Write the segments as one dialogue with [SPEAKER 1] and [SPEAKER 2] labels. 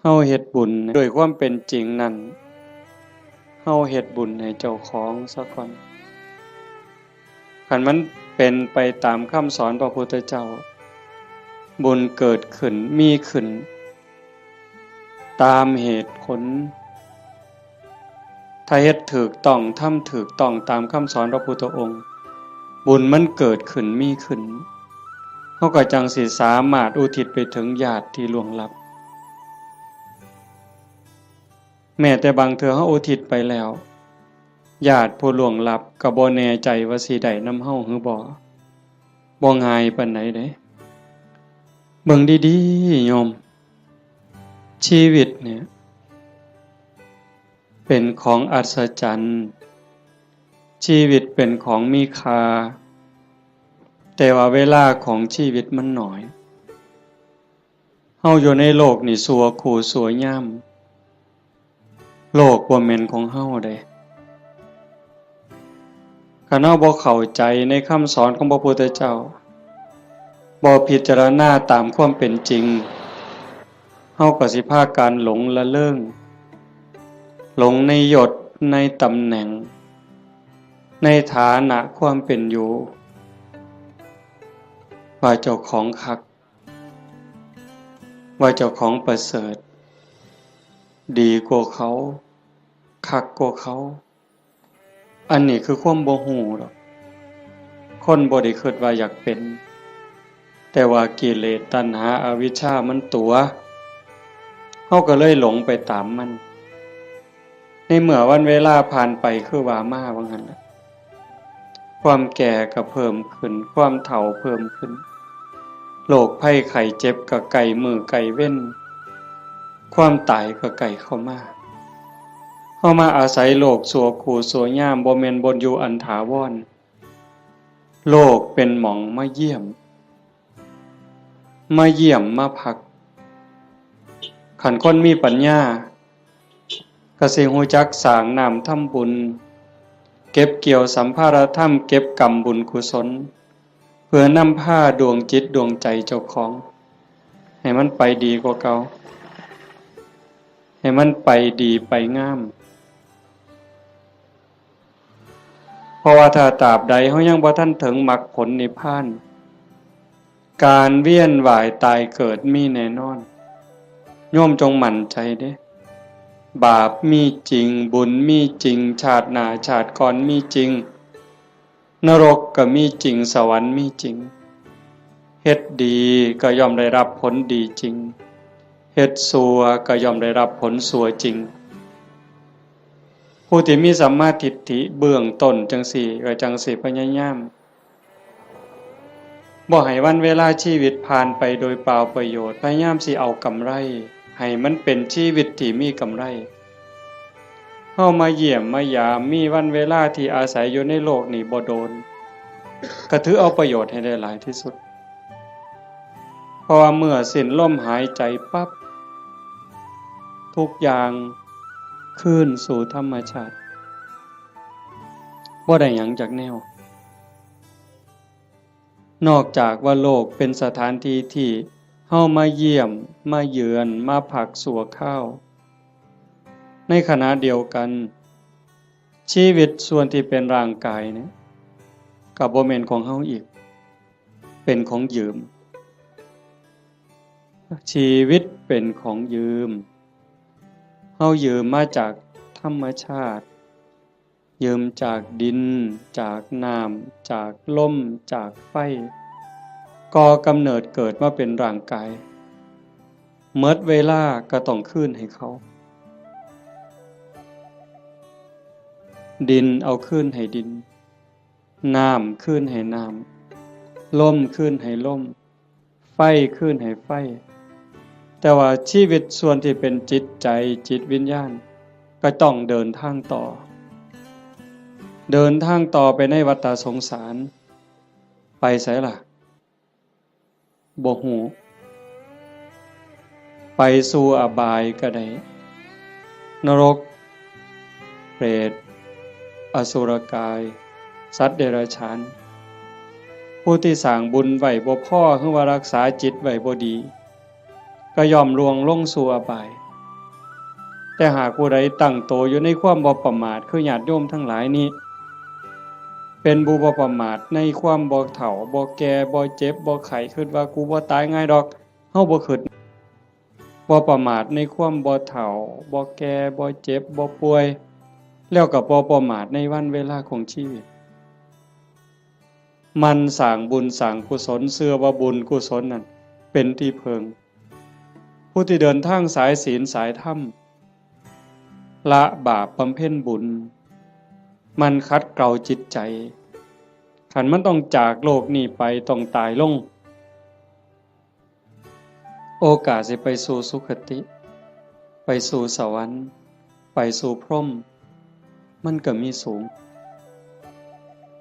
[SPEAKER 1] เฮาเฮ็ดบุญด้วยความเป็นจริงนั่นเฮาเฮ็ดบุญให้เจ้าของซะก่อนคันมันเป็นไปตามคำสอนพระพุทธเจ้าบุญเกิดขึ้นมีขึ้นตามเหตุผลถ้าเฮ็ดถูกต้องทำถูกต้องตามคำสอนพระพุทธองค์บุญมันเกิดขึ้นมีขึ้นเฮาก็จังสิสามารถอุทิศไปถึงญาติที่ล่วงลับแม้แต่บางเทื่อเฮาอุทิศไปแล้วญาติผู้ล่วงลับก็บ่แน่ใจว่าสิได้นำเฮาหรือบ่ง่ายปานใดเด้เบิ่งดีๆโยมชีวิตเนี่ยเป็นของอัศจรรย์ชีวิตเป็นของมีค่าแต่ว่าเวลาของชีวิตมันน้อยเฮาอยู่ในโลกนี่สัวคู่สัวยามโลกบ่แม่นของเฮาเด้คันเฮาบ่เข้าใจในคำสอนของพระพุทธเจ้าบ่พิจารณาตามความเป็นจริงเฮาก็สิพากันหลงละเริงหลงในยศในตำแหน่งในฐานะความเป็นอยู่ว่าเจ้าของคักว่าเจ้าของประเสริฐดีกว่าเขาคักกว่าเขาอันนี้คือความบ่ฮู้ดอกคนบ่ได้คิดว่าอยากเป็นแต่ว่ากิเลสตัณหาอวิชชามันตัวเฮาก็เลยหลงไปตามมันในเมื่อวันเวลาผ่านไปคือว่ามาว่างั้นน่ะความแก่ก็เพิ่มขึ้นความเฒ่าเพิ่มขึ้นโรคภัยไข้เจ็บก็ใกล้มื้อใกล้เว้นความตายก็ใกล้เข้ามาเฮามาอาศัยโลกสัวคู่สัวยามบ่แม่นบ่อยู่อันถาวรโลกเป็นหม่องมาเยี่ยมมาพักคันคนมีปัญญาก็สิรู้จักสร้างน้ำทำบุญเก็บเกี่ยวสัมภารธรรมเก็บกรรมบุญกุศลเพื่อนำพาดวงจิตดวงใจเจ้าของให้มันไปดีกว่าเก่าให้มันไปดีไปงามเพราะว่าถ้าตราบใดเฮายังบ่ทันถึงมรรคผลนิพพานการเวียนว่ายตายเกิดมีแน่นอนโยมจงมั่นใจเด้บาปมีจริงบุญมีจริงชาติหน้าชาติก่อนมีจริงนรกก็มีจริงสวรรค์มีจริงเฮ็ดดีก็ย่อมได้รับผลดีจริงเฮ็ดชั่วก็ย่อมได้รับผลชั่วจริงผู้ที่มีสัมมาทิฏฐิเบื้องต้นจังสี่ก็จังสิพยายามบ่ให้วันเวลาชีวิตผ่านไปโดยเปล่าประโยชน์พยายามสิเอากำไรให้มันเป็นชีวิตที่มีกำไรเฮามาเยี่ยมมายามมีวันเวลาที่อาศัยอยู่ในโลกนี้บ่โดนก็ถือเอาประโยชน์ให้ได้หลายที่สุดเพราะว่าเมื่อสิ้นลมหายใจปั๊บทุกอย่างคืนสู่ธรรมชาติบ่ได้หยังจากแนวนอกจากว่าโลกเป็นสถานที่ที่เฮามาเยี่ยมมาเยือนมาพักสัวข้าวในขณะเดียวกันชีวิตส่วนที่เป็นร่างกายเนี่ยก็บ่แม่นของเฮาอีกเป็นของยืมชีวิตเป็นของยืมเฮายืมมาจากธรรมชาติยืมจากดินจากน้ำจากลมจากไฟก่อกำเนิดเกิดมาเป็นร่างกายเมิดเวลาก็ต้องคืนให้เขาดินเอาคืนให้ดินน้ำคืนให้น้ำลมคืนให้ลมไฟคืนให้ไฟแต่ว่าชีวิตส่วนที่เป็นจิตใจจิตวิญญาณก็ต้องเดินทางต่อไปในวัฏสงสารไปไสล่ะบ่ฮู้ไปสู่อบายก็ได้นรกเปรตอสุรกายสัตว์เดรัจฉานผู้ที่สร้างบุญไว้บ่พอหรือว่ารักษาจิตไว้บ่ดีก็ย่อมลวงลงสู่อบาย แต่หากผู้ใดตั้งโตอยู่ในความบ่ประมาทคือญาติโยมทั้งหลายนี้เป็นผู้บ่ประมาทในความบ่เฒ่าบ่แก่บ่เจ็บบ่ไข้คิดว่ากูบ่ตายง่ายดอกเฮาบ่คิดบ่ประมาทในความบ่เฒ่าบ่แก่บ่เจ็บบ่ป่วยแล้วก็บ่ประมาทในวันเวลาของชีวิตมันสร้างบุญสร้างกุศลเชื่อว่าบุญกุศลนั่นเป็นที่พึ่งผู้ที่เดินทางสายศีลสายธรรมละบาปบำเพ็ญบุญมันคัดเกลาจิตใจขันมันต้องจากโลกนี้ไปต้องตายลงโอกาสสิไปสู่สุคติไปสู่สวรรค์ไปสู่พรหมมันก็มีสูง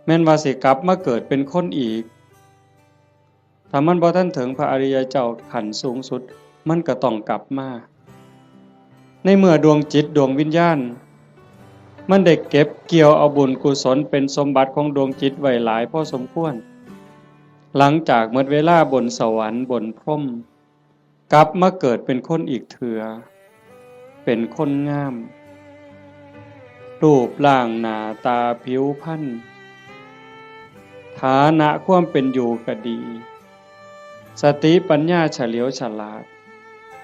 [SPEAKER 1] แม้นว่าสิกลับมาเกิดเป็นคนอีกถ้ามันบ่ทันถึงพระอริยเจ้าขั้นสูงสุดมันก็ต้องกลับมาในเมื่อดวงจิตดวงวิญญาณมันได้เก็บเกี่ยวเอาบุญกุศลเป็นสมบัติของดวงจิตไว้หลายพอสมควรหลังจากหมดเวลาบนสวรรค์บนพรหมกลับมาเกิดเป็นคนอีกเถื่อเป็นคนงามรูปร่างหน้าตาผิวพรรณฐานะความเป็นอยู่ก็ดีสติปัญญาเฉลียวฉลาด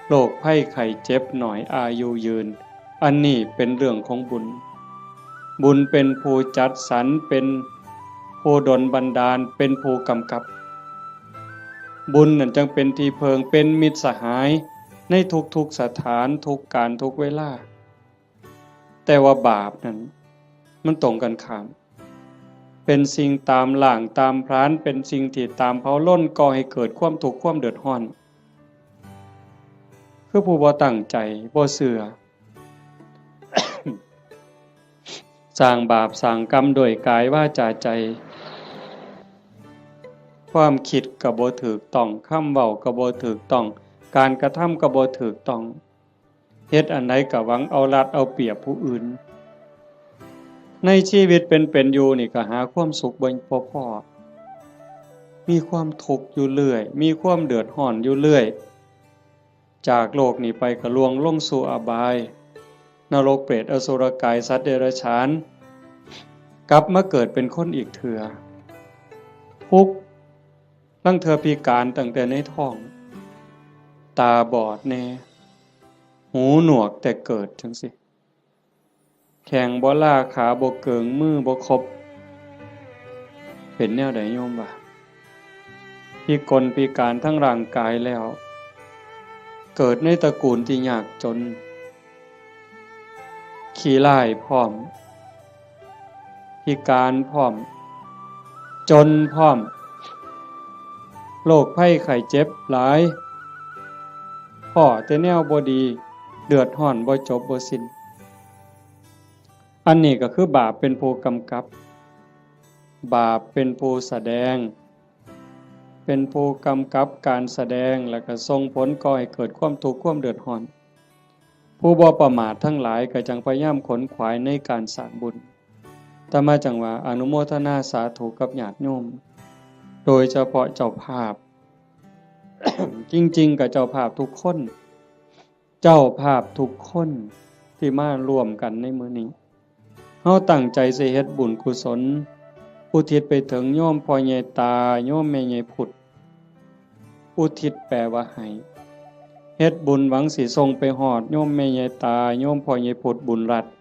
[SPEAKER 1] โรคภัยไข้เจ็บหน่อยอายุยืนอันนี้เป็นเรื่องของบุญบุญเป็นผู้จัดสรรเป็นผู้ดลบันดาลเป็นผู้กำกับบุญนั่นจึงเป็นที่เพิงเป็นมิตรสหายในทุกๆสถานทุกการทุกเวลาแต่ว่าบาปนั้นมันตรงกันข้ามเป็นสิ่งตามหลังตามพรานเป็นสิ่งที่ตามเผาล้นก่อให้เกิดความทุกข์ความเดือดร้อนคือผู้บ่ตั้งใจบ่เชื่อ สร้างบาปสร้างกรรมโดยกายวาจาใจความคิดก็บ่ถูกต้องคำเว้าก็บ่ถูกต้องการกระทำก็บ่ถูกต้องเฮ็ดอันใดก็หวังเอารัดเอาเปรียบผู้อื่นในชีวิตเป็นอยู่นี่ก็หาความสุขบ่พอมีความทุกข์อยู่เรื่อยมีความเดือดร้อนอยู่เรื่อยจากโลกนี้ไปก็ล่วงลงสู่อบายนรกเปรตอสุรกายสัตว์เดรัจฉานกลับมาเกิดเป็นคนอีกเถื่อทุกข์ลังเธอพิการตั้งแต่ในท้องตาบอดแน่หูหนวกแต่เกิดจังสิแข้งบ่ล่าขาบ่เกิงมือบ่ครบเป็นแนวใดโยมบ่าพิกลพิการทั้งร่างกายแล้วเกิดในตระกูลที่ยากจนขี้ร้ายพร้อมพิการพร้อมจนพร้อมโรคภัยไข้เจ็บหลายพ่อแต่แนวบ่ดีเดือดร้อนบ่จบบ่สิ้นอันนี้ก็คือบาปเป็นผู้กำกับบาปเป็นผู้แสดงเป็นผู้กำกับการแสดงแล้วก็ส่งผลก่อให้เกิดความทุกข์ความเดือดร้อนผู้บ่ประมาททั้งหลายก็จังพยายามขนขวายในการสร้างบุญแต่มาจังว่าอนุโมทนาสาธุกับญาติโยมโดยเฉพาะเจ้าภาพ จริงๆกับเจ้าภาพทุกคนเจ้าภาพทุกคนที่มาร่วมกันในมื้อนี้เฮาตั้งใจสิเฮ็ดบุญกุศลอุทิศไปถึงโยมพ่อใหญ่ตาโยมแม่ใหญ่พุทธอุทิศแปลว่าให้เฮ็ดบุญหวังสิส่งไปฮอดโยมแม่ใหญ่ตาโยมพ่อใหญ่พุทธบุญรัตน์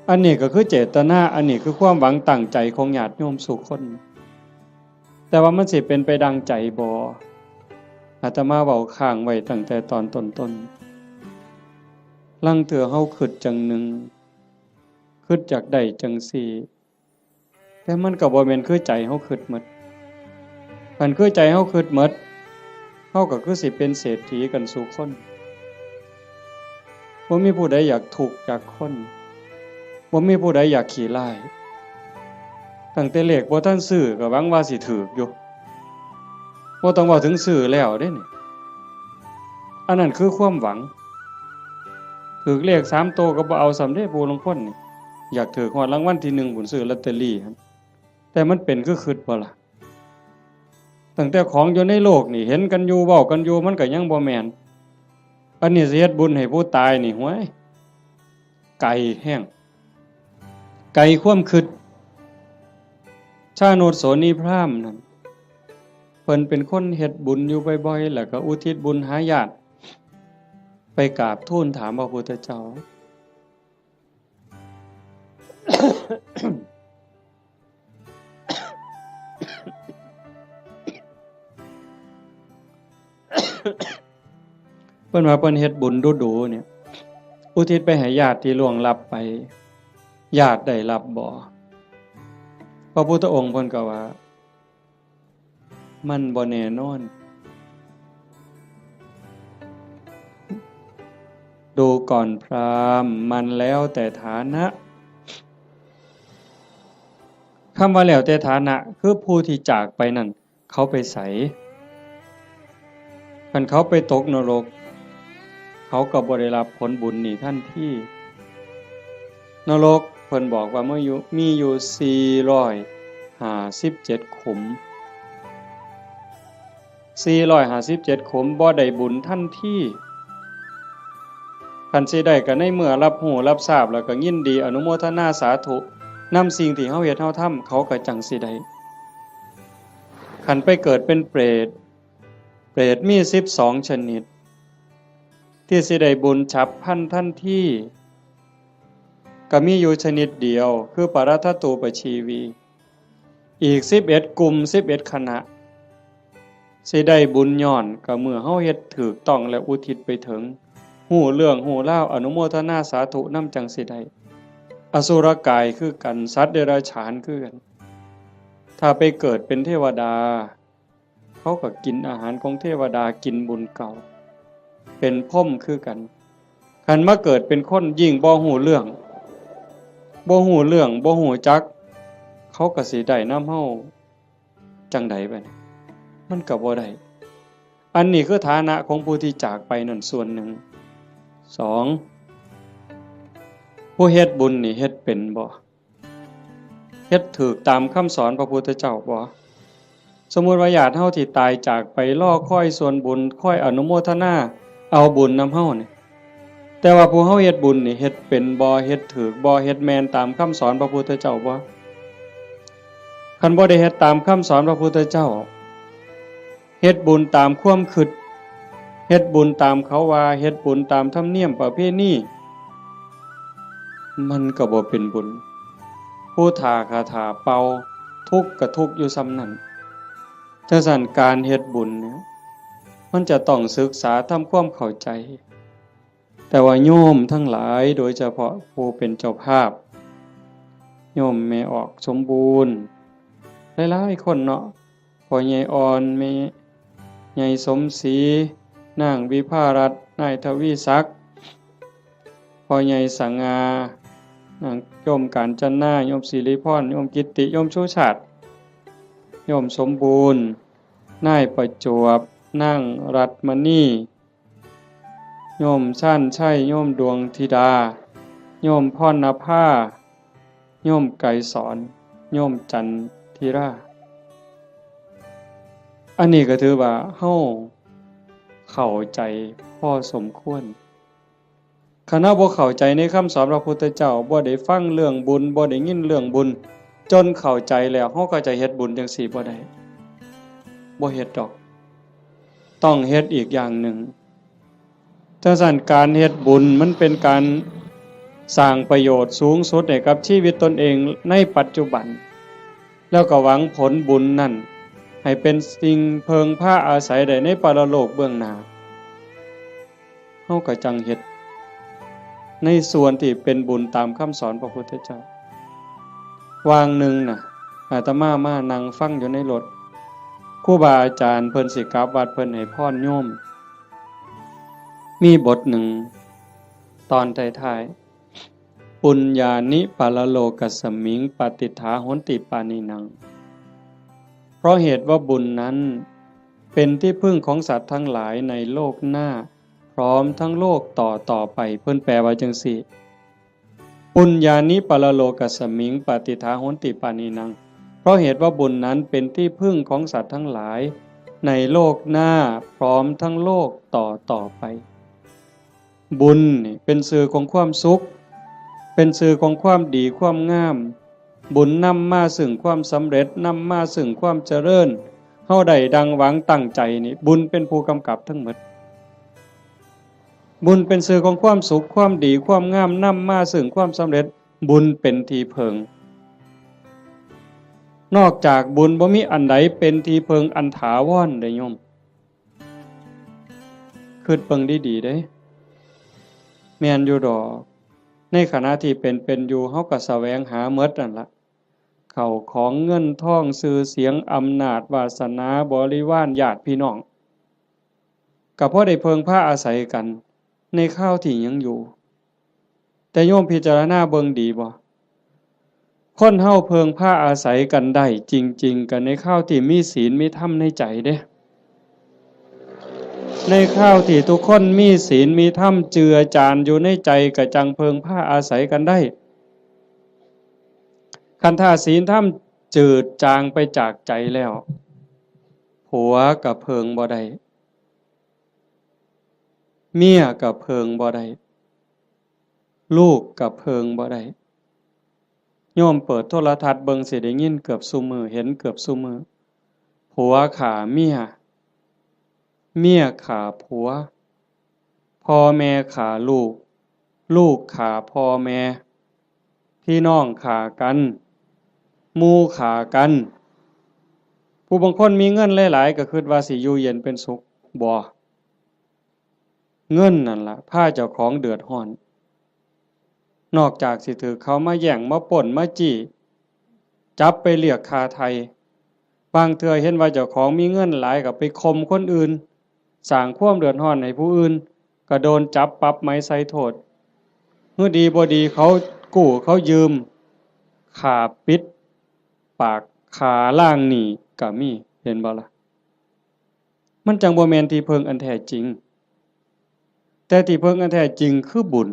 [SPEAKER 1] อันนี้ก็คือเจตนาอันนี้คือความหวังตั้งใจของญาติโยมทุกคนแต่ว่ามันสิเป็นไปดังใจบ่อาตมาเว้าค้างไว้ตั้งแต่ตอนต้นๆลังเถื่อเฮาคิดจังหนึ่งคิดจากได้จังสี่แต่มันก็บ่แม่นคือใจเฮาคิดหมดคันคือใจเฮาคิดหมดเฮาก็คือสิเป็นเศรษฐีกันสู่คนบ่มีผู้ใดอยากทุกข์จากคนบ่มีผู้ใดอยากขี้ร้ายตั้งแต่เลขบ่ทันซื้อก็หวังว่าสิถูกอยู่บ่ต้องเว้าถึงซื้อแล้วเด้นี่อันนั้นคือความหวังถูกเลข3โตวก็บ่เอาสำเร็จผู้ลางคนนี่อยากถูกฮอดรางวัลที่1บุญซื้อลอตเตอรี่ครับแต่มันเป็นคือคิดบ่ล่ะตั้งแต่ของอยู่ในโลกนี่เห็นกันอยู่เว้ากันอยู่มันก็ยังบ่แม่น อันนี้สิเฮ็ดบุญให้ผู้ตายนี่ห้วยไกลแห้งไกลความคิดชาโนดโสนีพราหมณ์นั่นเพิ่นเป็นคนเฮ็ดบุญอยู่บ่อยๆแล้วก็อุทิศบุญหาญาติไปกราบทูลถามพระพุทธเจ้า เพิ่นว่าเพิ่นเฮ็ดบุญดูๆเนี่ยอุทิศไปให้ญาติที่ล่วงลับไปญาติได้รับบ่พระพุทธองค์เพิ่นก็ว่ามันบ่แน่นอนดูก่อนพราหมณ์มันแล้วแต่ฐานะคำว่าแล้วแต่ฐานะคือผู้ที่จากไปนั่นเขาไปไสคันเขาไปตกนรกเขาก็บ่ได้รับผลบุญนี่ทันทีนรกเพิ่นบอกว่ามีอยู่457ขุม457ขุมบ่ได้บุญทันทีคันสิได้ก็ในเมื่อรับรู้รับทราบแล้วก็ยินดีอนุโมทนาสาธุนำสิ่งที่เฮาเฮ็ดเฮาทำเขาก็จังสิได้คันไปเกิดเป็นเปรตมี12ชนิดที่สิได้บุญฉับพลันทันทีก็มีอยู่ชนิดเดียวคือปรัตถตูปชีวีอีก11กลุ่ม11คณะสิได้บุญย้อนก็เมื่อเฮาเฮ็ดถูกต้องและอุทิศไปถึงฮู้เรื่องฮู้ราวอนุโมทนาสาธุนำจังสิได้อสุรกายคือกันสัตว์เดรัจฉานคือกันถ้าไปเกิดเป็นเทวดาเขาก็กินอาหารของเทวดากินบุญเก่าเป็นพรหมคือกันคันมาเกิดเป็นคนยิ่งบ่ฮู้เรื่องบ่ฮู้จักเขาก็สิได้นำเฮาจังได๋บัดนี้มันก็บ่ได้อันนี้คือฐานะของผู้ที่จากไปนั่นส่วนหนึ่ง2ผู้เฮ็ดบุญนี่เฮ็ดเป็นบ่เฮ็ดถูกตามคำสอนพระพุทธเจ้าบ่สมมุติว่าญาติเฮาที่ตายจากไปรอคอยส่วนบุญคอยอนุโมทนาเอาบุญนำเฮานี่แต่ว่าผู้เฮาเฮ็ดบุญนี่เฮ็ดเป็นบ่เฮ็ดถูกบ่เฮ็ดแม่นตามคำสอนพระพุทธเจ้าบ่คันบ่ได้เฮ็ดตามคำสอนพระพุทธเจ้าเฮ็ดบุญตามความคิดเฮ็ดบุญตามเขาว่าเฮ็ดบุญตามธรรมเนียมประเพณีมันก็บ่เป็นบุญผู้ทาคาถาเป่าทุกข์ก็ทุกข์อยู่ซ้ำนั้นจังซั่นการเฮ็ดบุญเนี่ยมันจะต้องศึกษาทำความเข้าใจแต่ว่าโยมทั้งหลายโดยเฉพาะผู้เป็นเจ้าภาพโยมแม่ออกสมบูรณ์หลายๆคนเนาะพ่อใหญ่อ่อนแม่ใหญ่สมศรีนางวิภารัตน์นายทวีศักดิ์พ่อใหญ่สังงานางโยมกาญจนาโยมศิริพรโยมกิตติโยมชูชาติโยมสมบูรณ์นายประจวบนางรัตมณีโยมชั่นชัยโยมดวงธิดาโยมพรณภาโยมไกรสอนโยมจันทิราอันนี้ก็ถือว่าเฮาเข้าใจพอสมควรคณะบ่เข้าใจในคำสอนพระพุทธเจ้าบ่ได้ฟังเรื่องบุญบ่ได้ยินเรื่องบุญจนเข้าใจแล้วเฮาก็จะเฮ็ดบุญจังซี่บ่ได้บ่เฮ็ดดอกต้องเฮ็ดอีกอย่างหนึ่งจังซั่นการเฮ็ดบุญมันเป็นการสร้างประโยชน์สูงสุดให้กับชีวิตตนเองในปัจจุบันแล้วก็หวังผลบุญนั่นให้เป็นสิ่งเพิงพาอาศัยได้ในปรโลกเบื้องหน้าเฮาก็จังเฮ็ดในส่วนที่เป็นบุญตามคำสอนพระพุทธเจ้าวางหนึ่งน่ะอาตมามานั่งฟังอยู่ในรถครูบาอาจารย์เพิ่นสิกลับวัดเพิ่นให้พรโยมมีบทหนึ่งตอนท้ายๆปุญญานิปรโลกัสสมิงปฏิฐาโหนติปานินังเพราะเหตุว่าบุญนั้นเป็นที่พึ่งของสัตว์ทั้งหลายในโลกหน้าพร้อมทั้งโลกต่อไปเพิ่นแปลว่าจังซี่ปุญญานิปรโลกัสสมิงปฏิฐาโหนติปานินังเพราะเหตุว่าบุญนั้นเป็นที่พึ่งของสัตว์ทั้งหลายในโลกหน้าพร้อมทั้งโลกต่อไป บุญนี่เป็นสื่อของความสุขเป็นสื่อของความดีความงามบุญนำมาซึ่งความสำเร็จนำมาซึ่งความเจริญเฮาได้ดังหวังตั้งใจนี่บุญเป็นผู้กำกับทั้งหมดบุญเป็นสื่อของความสุขความดีความงามนำมาซึ่งความสำเร็จบุญเป็นที่เพิงนอกจากบุญบ่มีอันใดเป็นที่เพิงอันถาวรได้โยมคิดเบิ่งดีๆเด้แม่นอยู่ดอกในขณะที่เป็นอยู่เฮาก็แสวงหาหมดนั่นล่ะเข้าของเงินทองชื่อเสียงอำนาจวาสนาบริวารญาติพี่น้องก็พอได้เพิงพาอาศัยกันในข้าวที่ยังอยู่แต่โยมพิจารณาเบิ่งดีบ่คนเฮาเพิงพาอาศัยกันได้จริงๆกันในข้าวที่มีศีลมีธรรมในใจเด้ในข้าวที่ทุกคนมีศีลมีธรรมเจือจานอยู่ในใจก็จังเพิงพาอาศัยกันได้คันถ้าศีลธรรมจืดจางไปจากใจแล้วผัวกับเพิงบ่ได้เมียกับเพิงบ่ได้ลูกกับเพิงบ่ได้โยมเปิดโทรทัศน์เบิ่งสิได้ยินเกือบซุมื้อเห็นเกือบซุมื้อผัวฆ่าเมียเมียฆ่าผัวพ่อแม่ฆ่าลูกลูกฆ่าพ่อแม่พี่น้องฆ่ากันหมู่ฆ่ากันผู้บางคนมีเงินหลายๆก็คิดว่าสิอยู่เย็นเป็นสุขบ่เงินนั่นล่ะพาเจ้าของเดือดร้อนนอกจากสิถือเขามาแย่งมาป่นมาจี้จับไปเรียกค่าไทยบางเทื่อเห็นว่าเจ้าของมีเงินหลายก็ไปข่มคนอื่นสร้างความเดือดร้อนให้ผู้อื่นก็โดนจับปรับไม้ใส่โทษเมื่อดีบ่ดีเขากู้เขายืมค่าปิดปากค่าล้างหนี้ก็มีเห็นบ่ล่ะมันจังบ่แม่นที่เพิงอันแท้จริงแต่ที่เพิงอันแท้จริงคือบุญ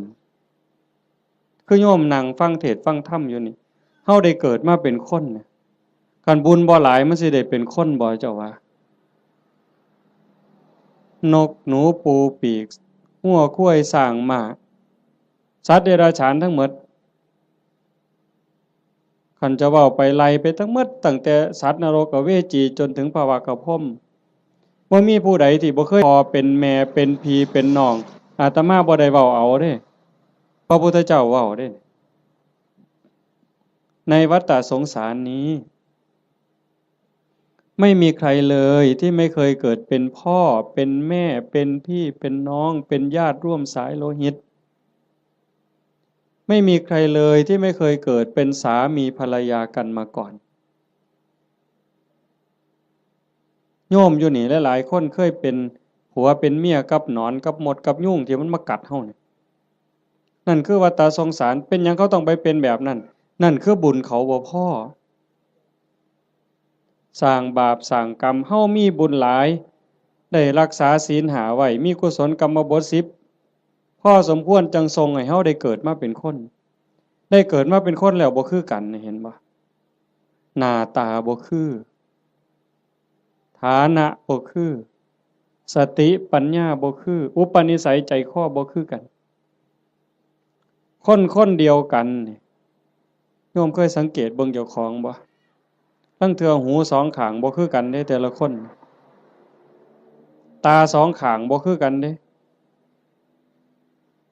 [SPEAKER 1] คือโยมนั่งฟังเทศน์ฟังธรรมอยู่นี่เฮาได้เกิดมาเป็นคนเนี่ยคันบุญบ่หลายมันสิได้เป็นคนบ่เจ้าว่านกหนูปูปีกงัวควายสร้างม้าสัตว์เดรัจฉานทั้งหมดคันจะเว้าไปไล่ไปทั้งหมดตั้งแต่สัตว์นรกกับเวจีจนถึงภวากพรหมบ่มีผู้ใดที่บ่เคยพ่อเป็นแม่เป็นพี่เป็นน้องอาตมาบ่ได้เว้าเอาเด้พระพุทธเจ้าเว้าเด้ในวัฏสงสารนี้ไม่มีใครเลยที่ไม่เคยเกิดเป็นพ่อเป็นแม่เป็นพี่เป็นน้องเป็นญาติร่วมสายโลหิตไม่มีใครเลยที่ไม่เคยเกิดเป็นสามีภรรยากันมาก่อนโยมอยู่นี่หลายๆคนเคยเป็นผัวเป็นเมียกับหนอนกับมดกับยุงที่มันมากัดเฮานี่นั่นคือวัฏสงสารเป็นหยังเขาต้องไปเป็นแบบนั้นนั่นคือบุญเขาบ่พอสร้างบาปสร้างกรรมเฮามีบุญหลายได้รักษาศีลหาไว้มีกุศลกรรมบท10พอสมควรจังทรงให้เฮาได้เกิดมาเป็นคนได้เกิดมาเป็นคนแล้วบ่คือกันเห็นบ่หน้าตาบ่คือฐานะบ่คือสติปัญญาบ่คืออุปนิสัยใจคอบ่คือกันคนเดียวกันนี่โยมเคยสังเกตเบิ่งเจ้าของบ่ลางเทื่อหูสองข้างบ่คือกันเด้แต่ละคนตาสองข้างบ่คือกันเด้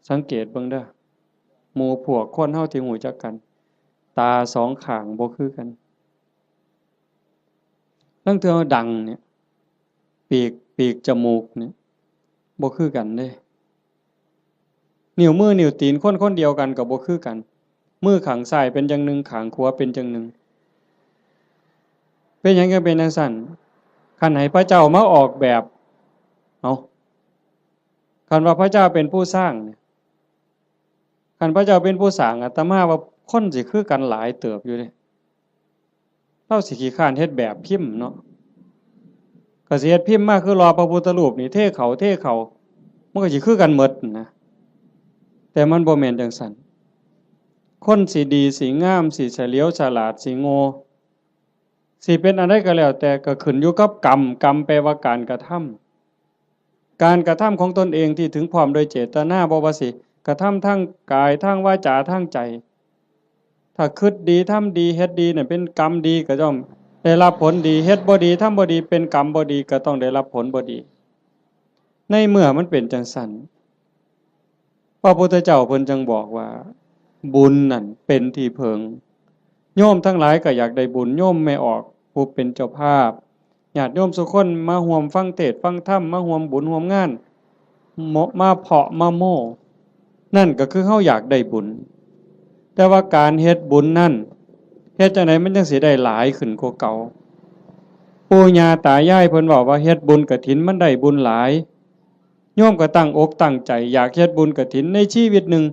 [SPEAKER 1] สังเกตเบิ่งเด้อหมู่พวกคนเฮาที่รู้จักกันตาสองข้างบ่คือกันลางเทื่อดังเนี่ยปีกจมูกเนี่ยบ่คือกันเด้นิ้วมือนิ้วตีนคนเดียวกันก็บ่คือกันมือข้างซ้ายเป็นจังหนึงข้างขวาเป็นจังหนึงเป็นหยังก็เป็นจังซั่นคันให้พระเจ้ามาออกแบบเอาคันว่าพระเจ้าเป็นผู้สร้างเนี่ยคันพระเจ้าเป็นผู้สร้างอาตมาว่าคนสิคือกันหลายเติบอยู่เด้เราสิขี้คร้านเฮ็ดแบบพิมพ์เนาะก็สิเฮ็ดพิมพ์มาคือรอพระพุทธรูปนี่เทเขามันก็สิคือกันหมดนะแต่มันบ่แม่นจังซั่นคนสิดีสิงามสิเฉลียวฉลาดสิโง่สิเป็นอะไรก็แล้วแต่ก็ขึ้นอยู่กับกรรมแปลว่าการกระท การกระทำของตนเองที่ถึงพร้อมโดยเจตนาบ่ว่าสิกระทำทั้งกายทั้งวาจาทั้งใจถ้าคิดดีทำดีเฮ็ดดีเนี่ยเป็นกรรมดีก็ย่อมได้รับผลดีเฮ็ดบ่ดีทำบ่ดีเป็นกรรมบ่ดีก็ต้องได้รับผลบ่ดีในเมื่อมันเป็นจังซั่นพระพุทธเจ้าเพิ่นจึงบอกว่าบุญนั่นเป็นที่เพิงโยมทั้งหลายก็อยากได้บุญโยมไม่ออกผู้เป็นเจ้าภาพญาติโยมทุกคนมาร่วมฟังเทศน์ฟังธรรมมาร่วมบุญร่วมงานมาเพาะมาโม่นั่นก็คือเฮาอยากได้บุญแต่ว่าการเฮ็ดบุญนั่นเฮ็ดจังไดมันจังสิได้หลายขึ้นกว่าเก่าปู่ย่าตายายเพิ่นบอกว่าเฮ็ดบุญกฐินมันได้บุญหลายโยมก็ตั้งอกตั้งใจอยากเฮ็ดบุญกฐินในชีวิตหนึ่ง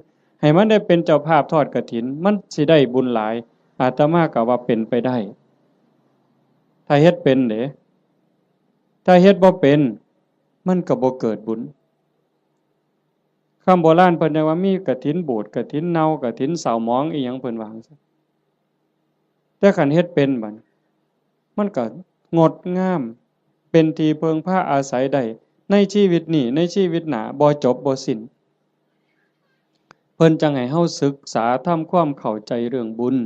[SPEAKER 1] ให้มันได้เป็นเจ้าภาพทอดกฐินมันสิได้บุญหลายอาตมาก็ว่าเป็นไปได้ถ้าเฮ็ดเป็นเด้ถ้าเฮ็ดบ่เป็นมันก็บ่เกิดบุญคำโบราณเพิ่นว่ามีกฐินบูดกฐินเน่ากฐินเศร้าหมองอีหยังเพิ่นว่าจังซี่แต่คันเฮ็ดเป็นบัดมันก็งดงามเป็นที่เพิงพาอาศัยได้ในชีวิตนี้ในชีวิตหน้าบ่จบบ่สิ้นเพิ่นจังให้เฮาศึกษาทำความเข้าใจเรื่องบุญ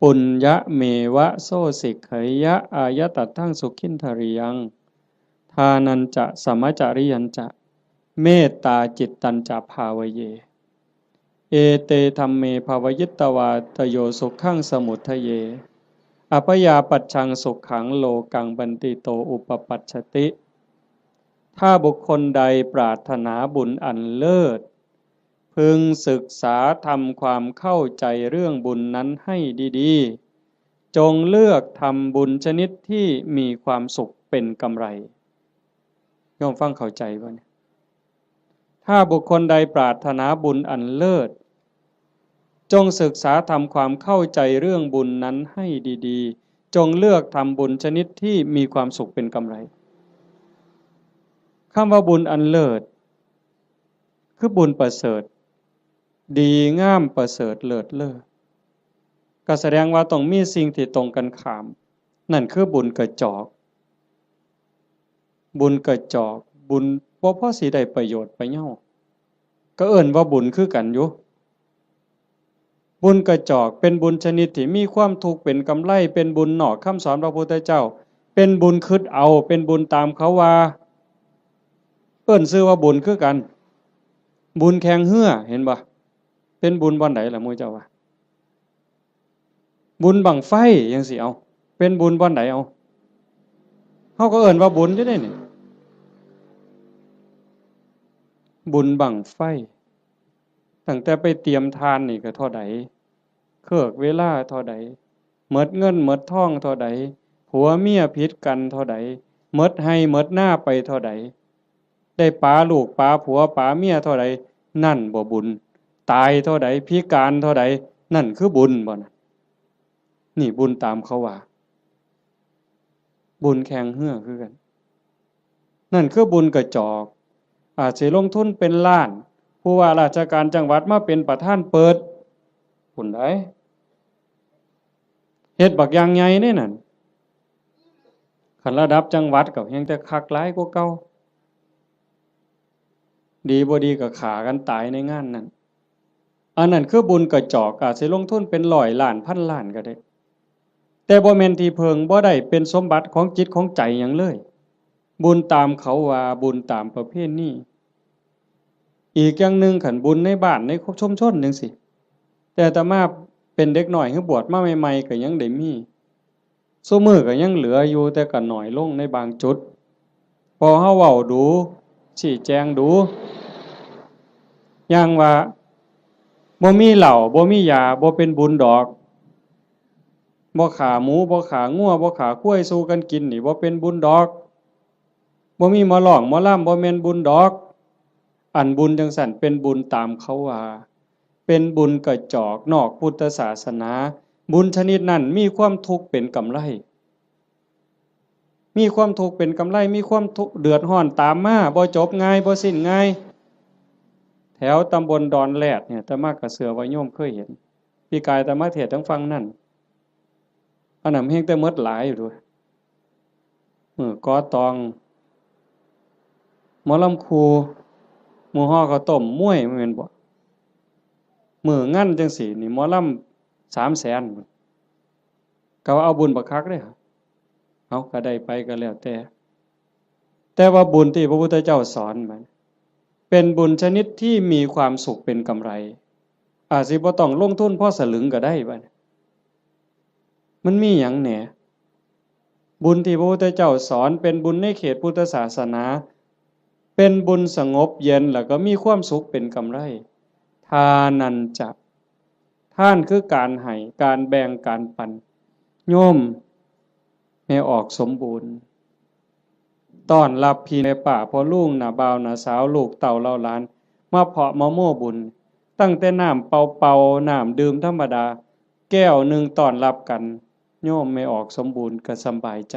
[SPEAKER 1] ปุญญะเมวะโสสิกขยะอายตัตถังสุขินทริยังทานันจะสมจาริยันจะเมตตาจิตตัญจะภาวเยเอเตธัมเมภาวยิตตวาตโยสุขังสมุทัยเยอภยาปัจฉังสุขังโลกังบันติโตอุปปัชชติถ้าบุคคลใดปรารถนาบุญอันเลิศพึงศึกษาทำความเข้าใจเรื่องบุญนั้นให้ดีๆจงเลือกทำบุญชนิดที่มีความสุขเป็นกำไรย่อมฟังเข้าใจบ่เนี่ยถ้าบุคคลใดปรารถนาบุญอันเลิศจงศึกษาทำความเข้าใจเรื่องบุญนั้นให้ดีๆจงเลือกทำบุญชนิดที่มีความสุขเป็นกำไรคำว่าบุญอันเลิศคือบุญประเสริฐดีงามประเสริฐเลิศเลิศก็แสดงว่าต้องมีสิ่งที่ตรงกันข้ามนั่นคือบุญกระจอกบุญกระจอกบุญบ่พอสิได้ประโยชน์ไปเหย้าก็เอิ้นว่าบุญคือกันอยู่บุญกระจอกเป็นบุญชนิดที่มีความทุกข์เป็นกำไรเป็นบุญนอกคำสอนพระพุทธเจ้าเป็นบุญคิดเอาเป็นบุญตามเขาว่าเอิ้นชื่อว่าบุญคือกันบุญแข่งเหือเห็นบ่เป็นบุญบ่อนใดล่ะหมู่เจ้าว่าบุญบั้งไฟจังสิเอาเป็นบุญบ่อนใดเอาเฮาก็เอิ้นว่าบุญอยู่เด้นี่บุญบั้งไฟตั้งแต่ไปเตรียมทานนี่ก็เท่าใดเครือกเวลาเท่าใดหมดเงินหมดทองเท่าใดผัวเมียผิดกันเท่าใดหมดให้หมดหน้าไปเท่าใดได้ปาลูกปาผัวปาเมียเท่าใดนั่นบ่บุญตายเท่าใดพิการเท่าใดนั่นคือบุญบ่นะนี่บุญตามเขาว่าบุญแข่งเหือคือกันนั่นคือบุญกระจอกอาจสิลงทุนเป็นล้านผู้ว่าราชการจังหวัดมาเป็นประธานเปิดพุ่นได้เฮ็ดบักอย่างใหญ่นี่นั่นคันระดับจังหวัดก็ยังแต่คักหลายกว่าเก่าดีบ่ดีก็ฆ่ากันตายในงานนั้นอันนั้นคือบุญกระจอกอาจสิลงทุนเป็นร้อยล้านพันล้านก็ได้แต่บ่แม่นที่เพิงบ่ได้เป็นสมบัติของจิตของใจหยังเลยบุญตามเขาว่าบุญตามประเพณีอีกอย่างหนึ่งขันบุญในบ้านในชุมชนจังซี่แต่อาตมาเป็นเด็กน้อยคือบวชมาใหม่ๆก็ยังได้มีซุมื้อก็ยังเหลืออยู่แต่ก็น้อยลงในบางจุดพอเฮาเว้าดูชี้แจงดูอย่างว่าบ่มีเหล้าบ่มียาบ่เป็นบุญดอกบ่ฆ่าหมูบ่ฆ่างัวบ่ฆ่าควายสู้กันกินนี่บ่เป็นบุญดอกบ่มีหมอร้องหมอลำบ่แม่นบุญดอกอันบุญจังสั่นเป็นบุญตามเขาว่าเป็นบุญกระจอกนอกพุทธศาสนาบุญชนิดนั้นมีความทุกข์เป็นกำไรมีความทุกข์เป็นกำไรมีความทุกข์เดือดร้อนตามมาบ่จบง่ายบ่สิ้นง่ายแถวตำบลดอนแลดเนี่ยอาตมาก็เชื่อว่าโยมเคยเห็นพี่กายอาตมาเทศน์ทั้งฟังนั่นอันนั้นเฮงแต่หมดหลายอยู่ด้วยกอตอง หมอลำครูหมู่ฮ้อข้าวต้มมวยแม่นบ่มื้องานจังซี่นี่หมอลำ300,000ก็ว่าเอาบุญบักคักเด้อเอาก็ได้ไปก็แล้วแต่ว่าบุญที่พระพุทธเจ้าสอนมันเป็นบุญชนิดที่มีความสุขเป็นกำไรอาจสิบ่ต้องลงทุนพอสลึงก็ได้บัดมันมีหยังแหน่บุญที่พระพุทธเจ้าสอนเป็นบุญในเขตพุทธศาสนาเป็นบุญสงบเย็นแล้วก็มีความสุขเป็นกำไรทานันจะท่านคือการให้การแบ่งการปันโยมให้ออกสมบูรณ์ต้อนรับพี่ในป่าพ่อลุงหน้าบ่าวหน้าสาวลูกเต่าเล่าหลานมาเพาะมะโม่บุญตั้งแต่น้ำเป่าๆน้ำดื่มธรรมดาแก้วหนึ่งต้อนรับกันโยมไม่ออกสมบูรณ์ก็สบายใจ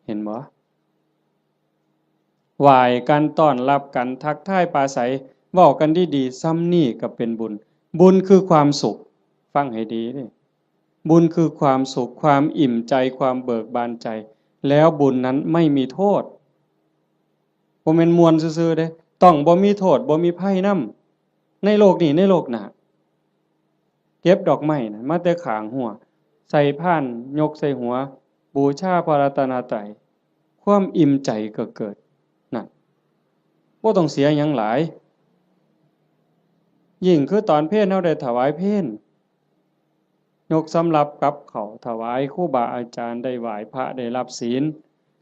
[SPEAKER 1] เห็นบ่ไหว้กันต้อนรับกันทักทายปราศัยเว้ากันดีๆซ้ำนี่ก็เป็นบุญบุญคือความสุขฟังให้ดีเด้บุญคือความสุขความอิ่มใจความเบิกบานใจแล้วบุญนั้นไม่มีโทษบ่แม่นม่วนซื่อๆเด้ต้องบ่มีโทษบ่มีภัยนำในโลกนี้ในโลกหน้าเก็บดอกไม้น่ะมาแต่ข้างหัวใส่พานยกใส่หัวบูชาพระรัตนตรัยความอิ่มใจก็เกิดนั่นบ่ต้องเสียหยังหลายยิ่งคือตอนเพลเฮาได้ถวายเพลยกสำรับกับเขาถวายครูบาอาจารย์ได้ไหว้พระได้รับศีล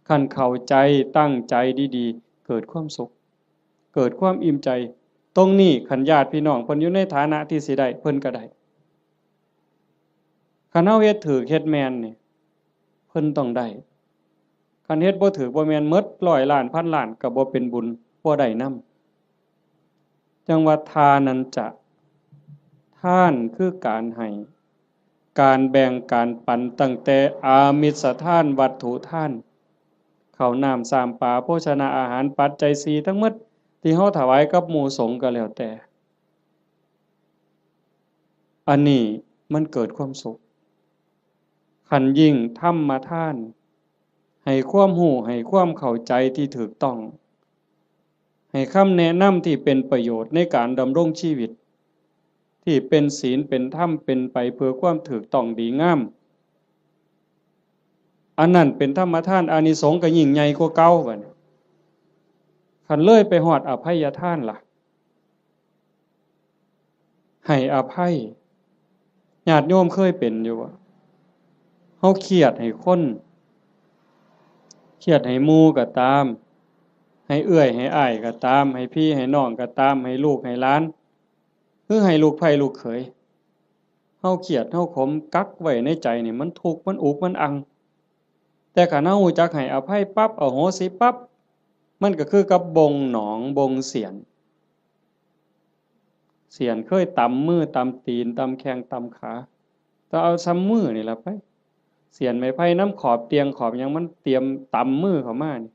[SPEAKER 1] คันเข้าใจตั้งใจดีๆเกิดความสุขเกิดความอิ่มใจตรงนี้คันญาติพี่น้องเพิ่นอยู่ในฐานะที่สิได้เพิ่นก็ได้คันเฮาเฮ็ดถูกเฮ็ดแม่นนี่เพิ่นต้องได้คันเฮ็ดบ่ถูกบ่แม่นหมด100ล้านพันล้านก็บ่เป็นบุญบ่ได้นำจังว่าทานันจะทานคือการให้การแบ่งการปันตั้งแต่อามิสทานวัตถุทานข้าวน้ำสามปลาโภชนาอาหารปัจจัย4ทั้งหมดที่เฮาถวายกับหมู่สงฆ์ก็แล้วแต่อันนี้มันเกิดความสุขคันยิ่งธรรมทานให้ความรู้ให้ความเข้าใจที่ถูกต้องให้คำแนะนำที่เป็นประโยชน์ในการดำรงชีวิตที่เป็นศีลเป็นธรรมเป็นไปเพื่อความถูกต้องดีงามอันนั้นเป็นธรรมทานอานิสงส์ก็ยิ่งใหญ่กว่าเก่าบัดนี้คันเลยไปฮอดอภัยทานล่ะให้อภัยญาติโยมเคยเป็นอยู่บ่เฮาเครียดให้คนเครียดให้หมู่ก็ตามให้เอื้อยให้อ้ายก็ตามให้พี่ให้น้องก็ตามให้ลูกให้หลานคือให้ลูกไผลูกเขยเฮาเครียดเฮาขมกักไว้ในใจนี่มันทุกข์มันอุกมันอังแต่คันเฮารู้จักให้อภัยปั๊บอโหสิปั๊บมันก็คือกับบงหนองบงเสียนเคยตำมือตำตีนตำแข้งตำขาก็เอาซ้ำมือนี่ล่ะไปเสียนไม้ไผ่น้ำขอบเตียงขอบหยังมันเตรียมตำมือเข้ามานี่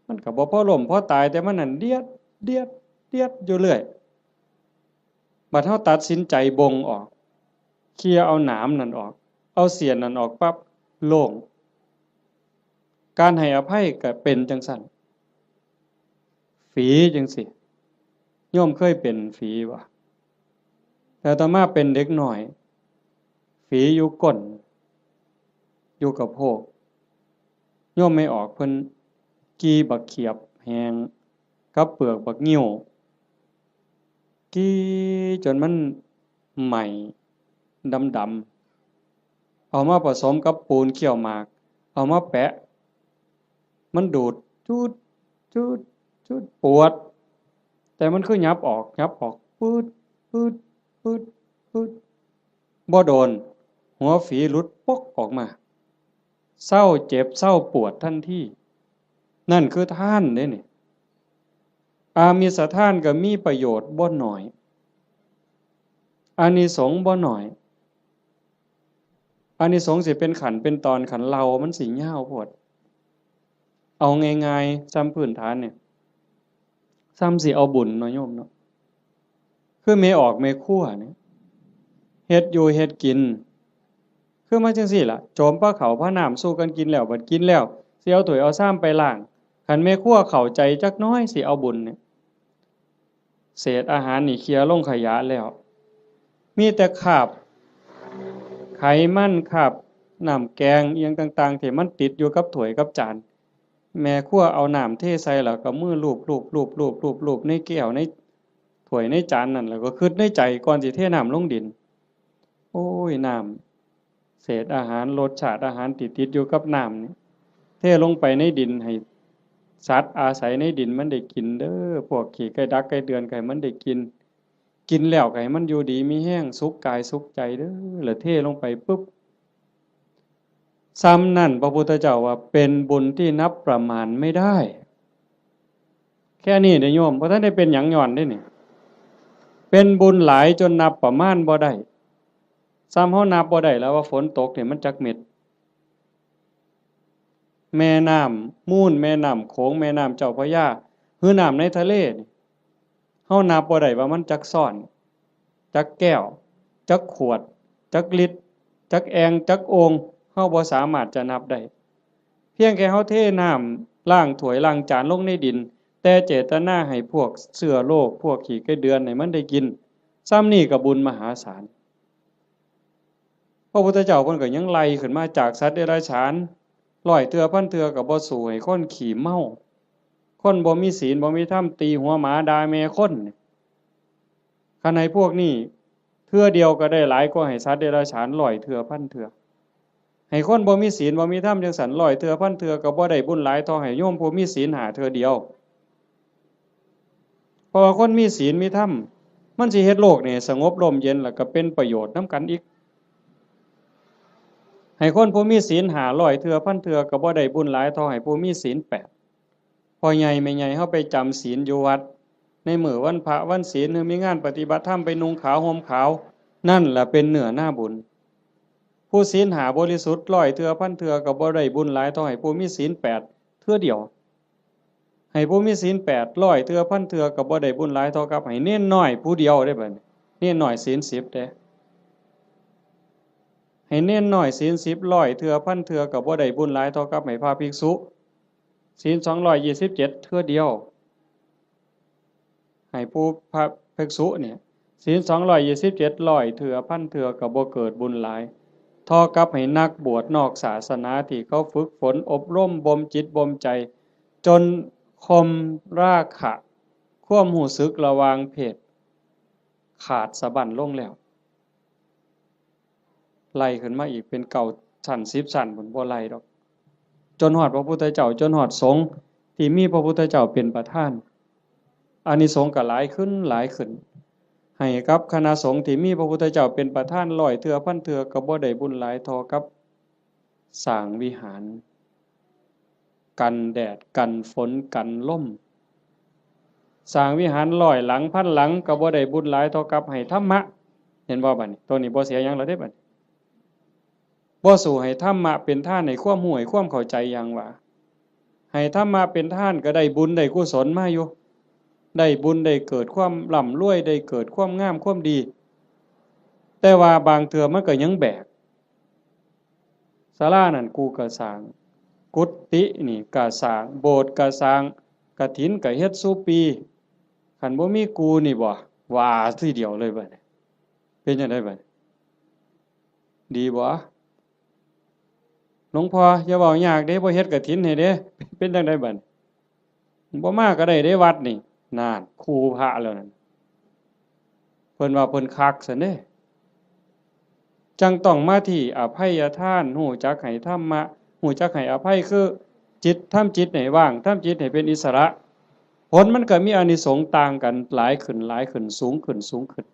[SPEAKER 1] มันก็บ่พอล้มพอตายแต่มันนั่นเดียดเดียดเดียดอยู่เรื่อยบัดเฮาตัดสินใจบงออกเคลียร์เอาหนามนั่นออกเอาเสียนนั่นออกปั๊บโล่งการให้อภัยก็เป็นจังซั่นฝีจังซี่โยมเคยเป็นฝีบ่แต่ต่อมาเป็นเด็กน้อยฝีอยู่ก้นอยู่กับโพกโยมไม่ออกเพิ่นกีบักเขียบแหงกับเปลือกบักงิ้วกีจนมันใหม่ดำๆเอามาผสมกับปูนเขี้ยวหมากเอามาแปะมันดูดจูดจูดจูดปวดแต่มันคือยับออกปืดปืดปืดปืดบ่โดนหัวฝีหลุดปกออกมาเศร้าเจ็บเศร้าปวดทันทีนั่นคือท่านเด้นี่อามิสทานก็มีประโยชน์บ่น้อยอานิสงส์บ่น้อยอานิสงส์สิเป็นขันเป็นตอนขันเรามันสิยาวโพดเอาง่ายๆซ้ำพื้นฐานเนี่ยซ้ำสิเอาบุญเนาะโยมเนาะคือเมออกเมคั่วเนี่ยเฮ็ดอยู่เฮ็ดกินคือมาจังซี่ล่ะโจมปลาเขาพระน้ำสู้กันกินแล้วบัดกินแล้วสิเอาถ้วยเอาซ้ำไปล้าง คันแม่ครัวเข้าใจจักน้อยสิเอาบุญเนี่ยเศษอาหารนี่เคลียร์ลงขยะแล้วมีแต่คราบไขมันคราบน้ำแกงเอียงต่างๆที่มันติดอยู่กับถ้วยกับจานแม่ครัวเอาน้ำเทใส่แล้วก็มือลูบในแก้วในถ้วยในจานนั่นแล้วก็คิดในใจก่อนสิเทน้ำลงดินโอ้ยน้ำเศษอาหารรสชาติอาหารติดอยู่กับน้ำนี่เทลงไปในดินให้สัตว์อาศัยในดินมันได้กินเด้อพวกขี้ไก่ดักไก่เดือนไก่มันได้กินแล้วไก่มันอยู่ดีมีแห้งสุขกายสุขใจเด้อแล้วเทลงไปปุ๊บซ้ำนั่นพระพุทธเจ้าว่าเป็นบุญที่นับประมาณไม่ได้แค่นี้เด้อโยมเพราะท่านได้เป็นหยังย้อนได้นี่เป็นบุญหลายจนนับประมาณบ่ได้ซ้ำเฮานับบ่ได้แล้วว่าฝนตกเนี่ยมันจักเม็ดแม่น้ำมูลแม่น้ำโขงแม่น้ำเจ้าพระยาคือน้ำในทะเลนี่เฮานับบ่ได้ว่ามันจักซ่อนจักแก้วจักขวดจักลิตรจักแองจักโองเฮาบ่สามารถจะนับได้เพียงแค่เฮาเทน้ำล้างถ้วยล้างจานลงในดินแต่เจตนาให้พวกเชื้อโรคพวกขี้ไก่เดือนให้มันได้กินซ้ำนี่ก็บุญมหาศาลพระพุทธเจ้าเพิ่นก็ยังไล่ขึ้นมาจากสัตว์เดรัจฉาน100 เทื่อพันเทื่อก็บ่สู้ให้คนขี้เมาคนบ่มีศีลบ่มีธรรมตีหัวหมาด่าแม่คนคันให้พวกนี้เทื่อเดียวก็ได้หลายกว่าให้สัตว์เดรัจฉาน100 เทื่อพันเทื่อให้คนบ่มีศีลบ่มีธรรมจังซั่น100 เทื่อพันเทื่อก็บ่ได้บุญหลายเท่าให้โยมผู้มีศีล5 เทื่อเดียวเพราะว่าคนมีศีลมีธรรมมันสิเฮ็ดโลกนี่สงบร่มเย็นแล้วก็เป็นประโยชน์นำกันอีกให้คนผู้มีศีล500 เทื่อพันเทื่อก็บ่ได้บุญหลายเท่าให้ผู้มีศีล8พ่อใหญ่แม่ใหญ่เฮาไปจำศีลอยู่วัดในมื้อวันพระวันศีลหรือมีงานปฏิบัติธรรมไปนุ่งขาวห่มขาวนั่นแหละเป็นเนื้อหน้าบุญผู้ศีล5บริสุทธิ์100 เทื่อพันเทื่อก็บ่ได้บุญหลายเท่าให้ผู้มีศีล8เทื่อเดียวให้ผู้มีศีล8 100 เทื่อพันเทื่อก็บ่ได้บุญหลายเท่ากับให้เน้นน้อยผู้เดียวได้บัดนี้เน้นน้อยศีล10เด้ให้เน้นน้อยศีล10 100 เทื่อพันเทื่อก็บ่ได้บุญหลายเท่ากับให้พระภิกษุศีล227เทื่อเดียวให้ผู้พระภิกษุเนี่ยศีล227 100 เทื่อพันเทื่อก็บ่เกิดบุญหลายเท่ากับให้นักบวชนอกศาสนาที่เขาฝึกฝนอบรมบ่มจิตบ่มใจจนคมราคะความรู้สึกระหว่างเพศขาดสะบั้นลงแล้วไล่ขึ้นมาอีกเป็นเก่าชั้น10ชั้นบนบ่ไล่ดอกจนฮอดพระพุทธเจ้าจนฮอดสงฆ์ที่มีพระพุทธเจ้าเป็นประธานอานิสงส์ก็หลายขึ้นให้กับคณะสงฆ์ที่มีพระพุทธเจ้าเป็นประธาน100 เทื่อพันเทื่อก็บ่ได้บุญหลายเท่ากับสร้างวิหารกันแดดกันฝนกันลมสร้างวิหาร100 หลังพันหลังก็บ่ได้บุญหลายเท่ากับให้ธรรมะเห็นบ่บัดนี้ตัวนี้บ่เสียหยังแล้วเด้บัดบ่สู้ให้ธรรมะเป็นทานให้ความรู้ให้ความเข้าใจอย่างว่าให้ธรรมะเป็นทานก็ได้บุญได้กุศลมาอยู่ได้บุญได้เกิดความร่ำรวยได้เกิดความงามความดีแต่ว่าบางเทื่อมันก็ยังแบกศาลานั่นกูก็สร้างกุฏินี่ก็สร้างโบสถ์ก็สร้างกฐินก็เฮ็ดซุปีคันบ่มีกูนี่บ่ว่าทีเดียวเลยบัดนี้เป็นจังได๋บัดดีบ่หลวงพ่ออย่าเว้ายากเด้บ่เฮ็ดกฐินให้เด้เป็นจังได๋บัดบ่มาก็ได้เด้วัดนี่นั่นครูพระแล้วนั่นเพิ่นว่าเพิ่นคักซั่นเด้จังต้องมาที่อภัยทานรู้จักให้ธรรมะรู้จักให้อภัยคือจิตทำจิตให้ว่างทำจิตให้เป็นอิสระผลมันก็มีอานิสงส์ต่างกันหลายขึ้นสูงขึ้น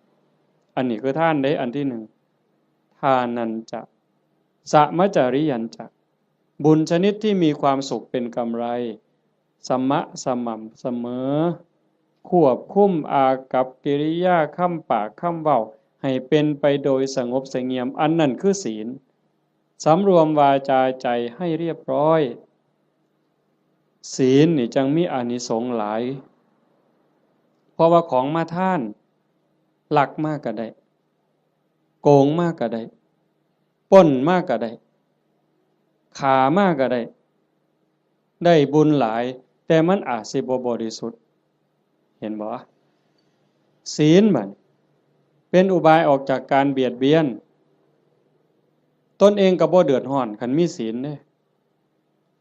[SPEAKER 1] อันนี้คือทานเด้อันที่1ทานันจะสมัจจริยันจะบุญชนิดที่มีความสุขเป็นกำไรสม่ำเสมอควบคุมอากัปกิริยาคำปากคำเว้าให้เป็นไปโดยสงบเสงี่ยมอันนั้นคือศีลสำรวมวาจาใจให้เรียบร้อยศีลนี่จังมีอานิสงส์หลายเพราะว่าของมาทานลักมากก็ได้โกงมากก็ได้ปล้นมากก็ได้ฆ่ามากก็ได้บุญหลายแต่ แต่มันอาจสิบ่บริสุทธิ์เห็นบ่ศีลมันเป็นอุบายออกจากการเบียดเบียนตนเองก็บ่เดือดร้อนคันมีศีลเด้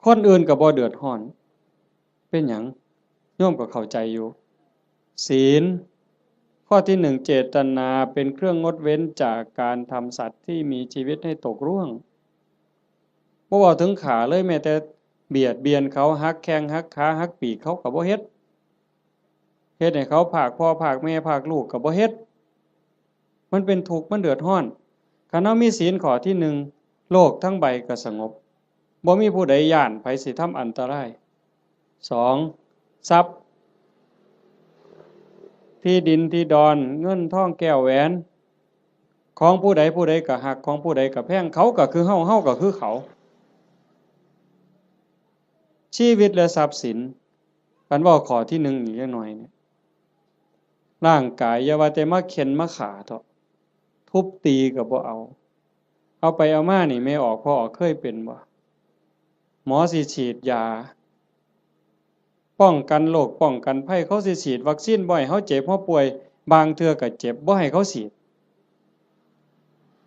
[SPEAKER 1] คนอื่นก็บ่เดือดร้อนเป็นหยังโยมก็เข้าใจอยู่ศีลข้อที่หนึ่งเจตนาเป็นเครื่องงดเว้นจากการทำสัตว์ที่มีชีวิตให้ตกร่วงบ่เว้าถึงขาเลยแม้แต่เบียดเบียนเขาหักแข้งหักขาหักปีกเขาก็บ่เฮ็ดให้เขาพากพ่อพากแม่พากลูกก็บ่เฮ็ดมันเป็นทุกข์มันเดือดร้อนคันเฮามีศีลข้อที่หนึ่งโลกทั้งใบก็สงบบ่มีผู้ใดย้านไผสิทำอันตรายสองทรัพย์ที่ดินที่ดอนเงินทองแก้วแหวนของผู้ใดผู้ใดก็หักของผู้ใดก็แพงเขาก็คือเฮาเฮาก็คือเขาชีวิตและทรัพย์สินกันเว้าข้อที่หนึ่งอีกจักหน่อยเนี่ยร่างกายอย่าว่าแต่มาเข็นมาขาเถาะทุบตีก็บ่เอาไปเอามานี่ไม่ออกพอออกเคยเป็นบ่หมอสิฉีดยาป้องกันโรคป้องกันภัยเขาสิฉีดวัคซีนบ่ให้เฮาเจ็บเฮาป่วยบางเทื่อก็เจ็บบ่ให้เขาฉีด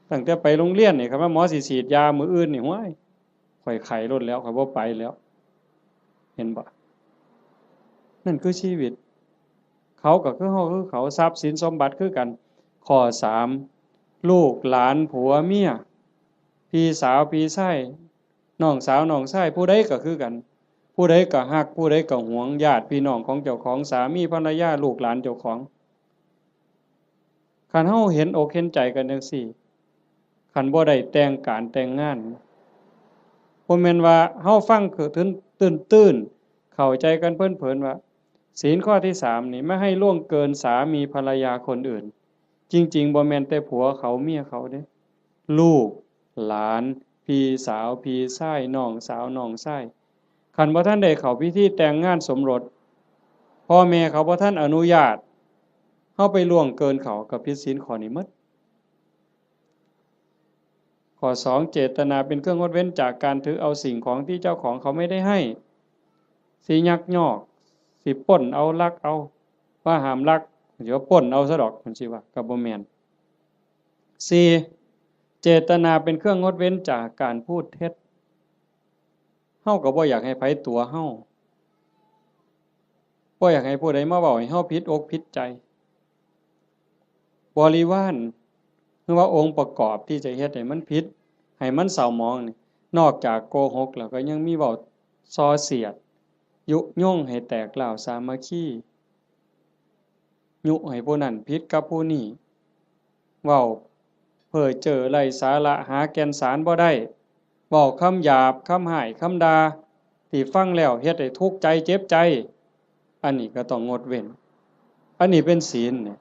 [SPEAKER 1] ตั้งแต่ไปโรงเรียนนี่ครับว่าหมอสิฉีดยามื้ออื่นนี่โอ้ยข่อยไข้ลดแล้วข่อยบ่ไปแล้วเห็นบ่นั่นคือชีวิตเขาก็คือเฮาคือเขาทรัพย์สินสมบัติคือกันข้อ3ลูกหลานผัวเมียพี่สาวพี่ชายน้องสาวน้องชายผู้ใดก็คือกันผู้ใดก็ฮักผู้ใดก็หวงญาติพี่น้องของเจ้าของสามีภรรยาลูกหลานเจ้าของคันเฮาเห็นอกเห็นใจกันจังซี่คันบ่ได้แต่งการแต่งงานบ่แม่นว่าเฮาฟังคือตื้นๆเข้าใจกันเพิ่นๆว่าศีลข้อที่3นี่ไม่ให้ล่วงเกินสามีภรรยาคนอื่นจริงๆบ่แม่นแต่ผัวเขาเมียเขาเด้ลูกหลานพี่สาวพี่ชายน้องสาวน้องชายคันบ่ทันได้เข้าพิธีแต่งงานสมรสพ่อแม่เขาบ่ทันอนุญาตเฮาไปล่วงเกินเขาก็ผิดศีลข้อนี้หมดข้อ2เจตนาเป็นเครื่องงดเว้นจากการถือเอาสิ่งของที่เจ้าของเขาไม่ได้ให้สิยักยอกสิปล้นเอาลักเอาว่าห้ามลักเดี๋ยวปล้นเอาซะดอกจังซี่ว่าก็บ่แม่น4เจตนาเป็นเครื่องงดเว้นจากการพูดเท็จเฮาก็บ่อยากให้ไผตัวเฮาบ่อยากให้ผู้ใดมาเว้าให้เฮาผิดอกผิดใจบริวารหรือว่าองค์ประกอบที่จะเฮ็ดให้มันผิดให้มันเศร้าหมองนี่นอกจากโกหกแล้วก็ยังมีเว้าส่อเสียดยุยงให้แตกร้าวสามัคคียุให้ผู้นั้นผิดกับผู้นี้เว้าเพ้อเจ้อไร้สาระหาแก่นสารบ่ได้เว้าคำหยาบคำห้ายคำด่าที่ฟังแล้วเฮ็ดให้ทุกข์ใจเจ็บใจอันนี้ก็ต้องงดเว้นอันนี้เป็นศีลเนี่ย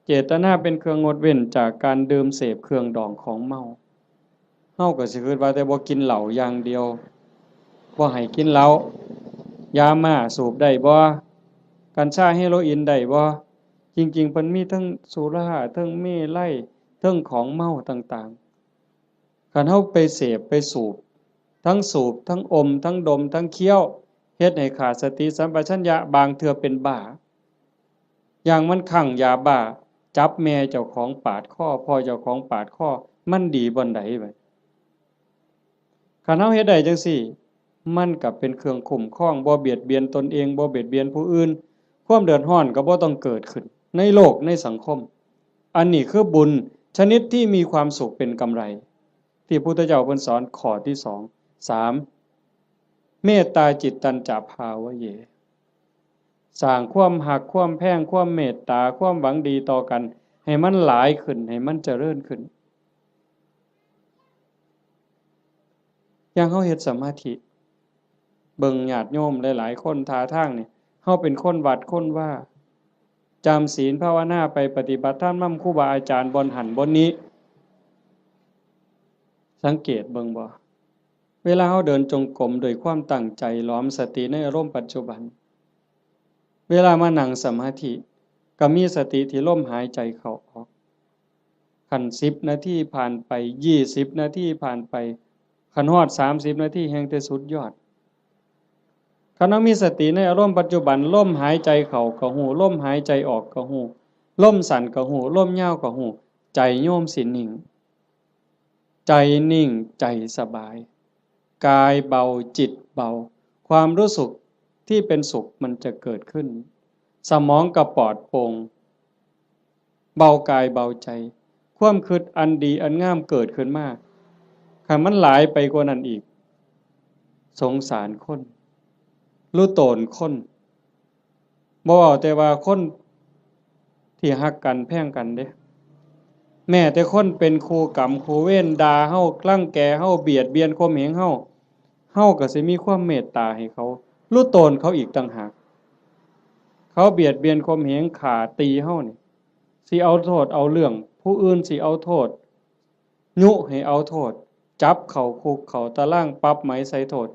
[SPEAKER 1] เจตนาเป็นเครื่องงดเว้นจากการดื่มเสพเครื่องดองของเมาเฮาก็สิคิดว่าแต่บ่กินเหล้าอย่างเดียวบ่ให้กินเหล้ายาม่าสูบได้บ่กัญชาเฮโรอีนได้บ่จริงๆเพิ่นมีทั้งสุราทั้งเมลัยทั้งของเมาต่างๆคันเฮาไปเสพไปสูบทั้งอมทั้งดมทั้งเคี้ยวเฮ็ดให้ขาดสติสัมปชัญญะบางเทื่อเป็นบ้าอย่างมันคลั่งยาบ้าจับแม่เจ้าของปาดคอพ่อเจ้าของปาดคอมันดีบ่นใดบัดคันเฮาเฮ็ดได้จังซี่มันก็เป็นเครื่องคุ้มครองบ่เบียดเบียนตนเองบ่เบียดเบียนผู้อื่นความเดือดร้อนก็บ่ต้องเกิดขึ้นในโลกในสังคมอันนี้คือบุญชนิดที่มีความสุขเป็นกำไรที่พุทธเจ้าเพิ่นสอนข้อที่2 3เมตตาจิตตัญจภาวะเยสร้างความหักความแพงความเมตตาความหวังดีต่อกันให้มันหลายขึ้นให้มันเจริญขึ้นอย่างเฮาเฮ็ดสมาธิเบิ่งญาติโยมหลายๆคนท่าทางนี่เฮาเป็นคนวัดคนว่าจำศีลภาวนาไปปฏิบัติธรรมนำครูบาอาจารย์บนหันบนนี้สังเกตเบิ่งบ่เวลาเฮาเดินจงกรมด้วยความตั้งใจล้อมสติในอารมณ์ปัจจุบันเวลามานั่งสมาธิก็มีสติที่ลมหายใจเข้าออกคัน10นาทีผ่านไป20นาทีผ่านไปคันฮอด30นาทีแห่งแต่สุดยอด คันเฮามีสติในอารมณ์ปัจจุบันลมหายใจเข้าก็ฮู้ลมหายใจออกก็ฮู้ลมสั้นก็ฮู้ลมยาวก็ฮู้ใจโยมสินิ่งใจนิ่งใจสบายกายเบาจิตเบาความรู้สึกที่เป็นสุขมันจะเกิดขึ้นสมองก็ปลอดโปร่งเบากายเบาใจความคิดอันดีอันงามเกิดขึ้นมาคันมันหลายไปกว่านั้นอีกสงสารคนรู้โตนคนบ่เว้าแต่ว่าคนที่ฮักกันแพงกันเด้แม้แต่คนเป็นครูกรรมครูเวรด่าเฮารังแกเฮาเบียดเบียนข่มเหงเฮาก็สิมีความเมตตาให้เขารู้โตนเขาอีกต่างหากเขาเบียดเบียนข่มเหงฆ่าตีเฮานี่สิเอาโทษเอาเรื่องผู้อื่นสิเอาโทษยุให้เอาโทษจับเข้าคุกเข้าตารางปรับไหมใส่โทษ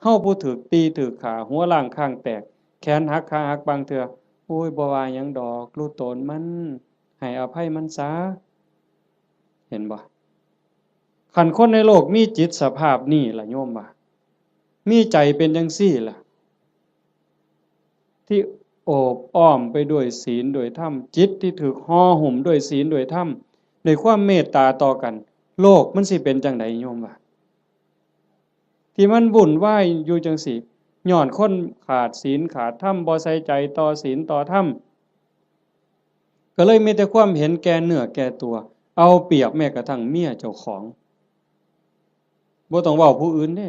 [SPEAKER 1] เฮาผู้ถูกตีถูกฆ่าหัวล้างข้างแตกแขนหักขาหักบางเทื่อโอ้ยบ่ว่าหยังดอกรู้โตนมันให้อภัยมันซะเห็นบ่คันคนในโลกมีจิตสภาพนี้ล่ะโยมว่ามีใจเป็นจังซี่ล่ะที่โอบอ้อมไปด้วยศีลด้วยธรรมจิตที่ถูกห่อหุ้มด้วยศีลด้วยธรรมด้วยความเมตตาต่อกันโลกมันสิเป็นจังไดโยมว่าที่มันวุ่นวายอยู่จังซี่ย้อนคนขาดศีลขาดธรรมบ่ใส่ใจต่อศีลต่อธรรมก็เลยมีแต่ความเห็นแก่เนื้อแก่ตัวเอาเปรียบแม้กระทั่งเมียเจ้าของบ่ต้องเว้าผู้อื่นเด้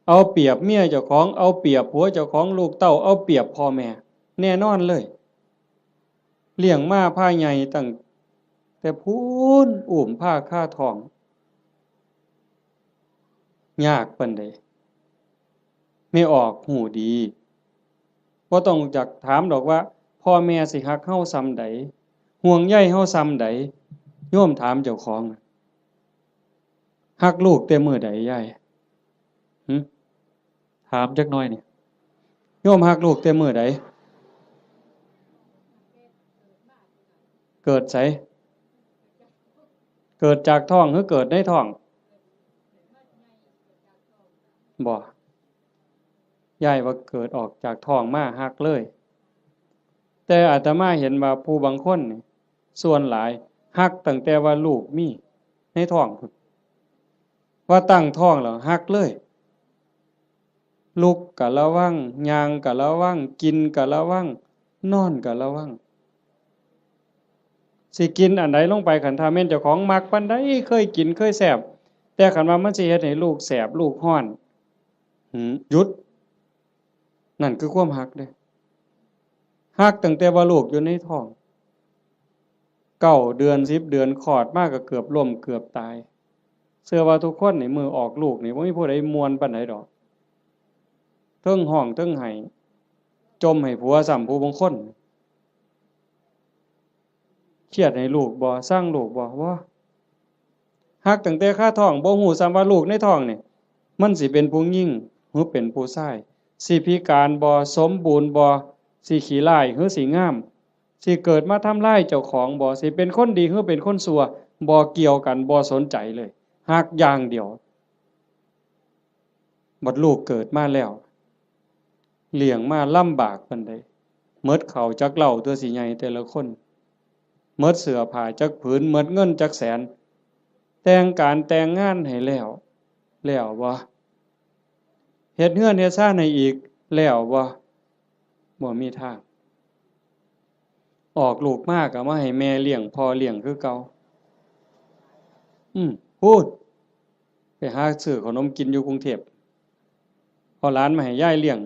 [SPEAKER 1] เอาเปรียบเมียเจ้าของเอาเปรียบผัวเจ้าของลูกเต้าเอาเปรียบพ่อแม่แน่นอนเลยเลี้ยงมาพาใหญ่ตั้งแต่พูนอุ้มผ้าค่าท้องยากปานใดไม่ออกหูดีบ่ต้องจักถามดอกว่าพ่อแม่สิฮักเฮาส่ำใดห่วงใยเฮาส่ำใดโยมถามเจ้าของฮักลูกแต่มื้อใดยายถามจักหน่อยนี่โยมฮักลูกแต่มื้อใดเกิดไสเกิดจากท้องหรือเกิดในท้องบ่ยายว่าเกิดออกจากท้องมาฮักเลยแต่อาตมาเห็นว่าผู้บางคนนี่ส่วนหลายฮักตั้งแต่ว่าลูกมีในท้องพุ่นว่าตั้งท้องแล้วฮักเลยลุกก็ระวังย่างก็ระวังกินก็ระวังนอนก็ระวังสิกินอันใดลงไปคันถ้าแม่นเจ้าของมักปานใดเคยกินเคยแซ่บแต่คันว่ามันสิเฮ็ดให้ลูกแสบลูกร้อนหยุดนั่นคือความฮักเด้ฮักตั้งแต่ว่าลูกอยู่ในท้อง9 เดือน10 เดือนคลอดมาก็เกือบล้มเกือบตายเชื่อว่าทุกคนนี่มือออกลูกนี่บ่มีผู้ใดม่วนปานใดดอกเทิงห้องเทิงไห้จมให้ผัวซ้ำผู้บางคนเครียดให้ลูกบ่สร้างลูกบ่ว่าฮักตั้งแต่คาท้องบ่ฮู้ซ้ำว่าลูกในท้องนี่มันสิเป็นผู้หญิงหรือเป็นผู้ชายสิพิการบ่สมบูรณ์บ่สิขี้ร้ายหรือสิงามสิเกิดมาทำร้ายเจ้าของบ่สิเป็นคนดีหรือเป็นคนชั่วบ่เกี่ยวกันบ่สนใจเลยฮักอย่างเดียวบัดลูกเกิดมาแล้วเลี้ยงมาลำบากปานใดหมดข้าวจักเหล้าตัวสิใหญ่แต่ละคนหมดเสื้อผ้าจักผืนหมดเงินจักแสนแต่งการแต่งงานให้แล้วบ่เฮ็ดเฮือนเฮ็ดซ่านให้อีกแล้วบ่มีทางออกลูกมาก็มาให้แม่เลี้ยงพ่อเลี้ยงคือเก่าพูดไปหาซื้อขนมกินอยู่กรุงเทพเอาหลานมาให้ยายเลี้ยง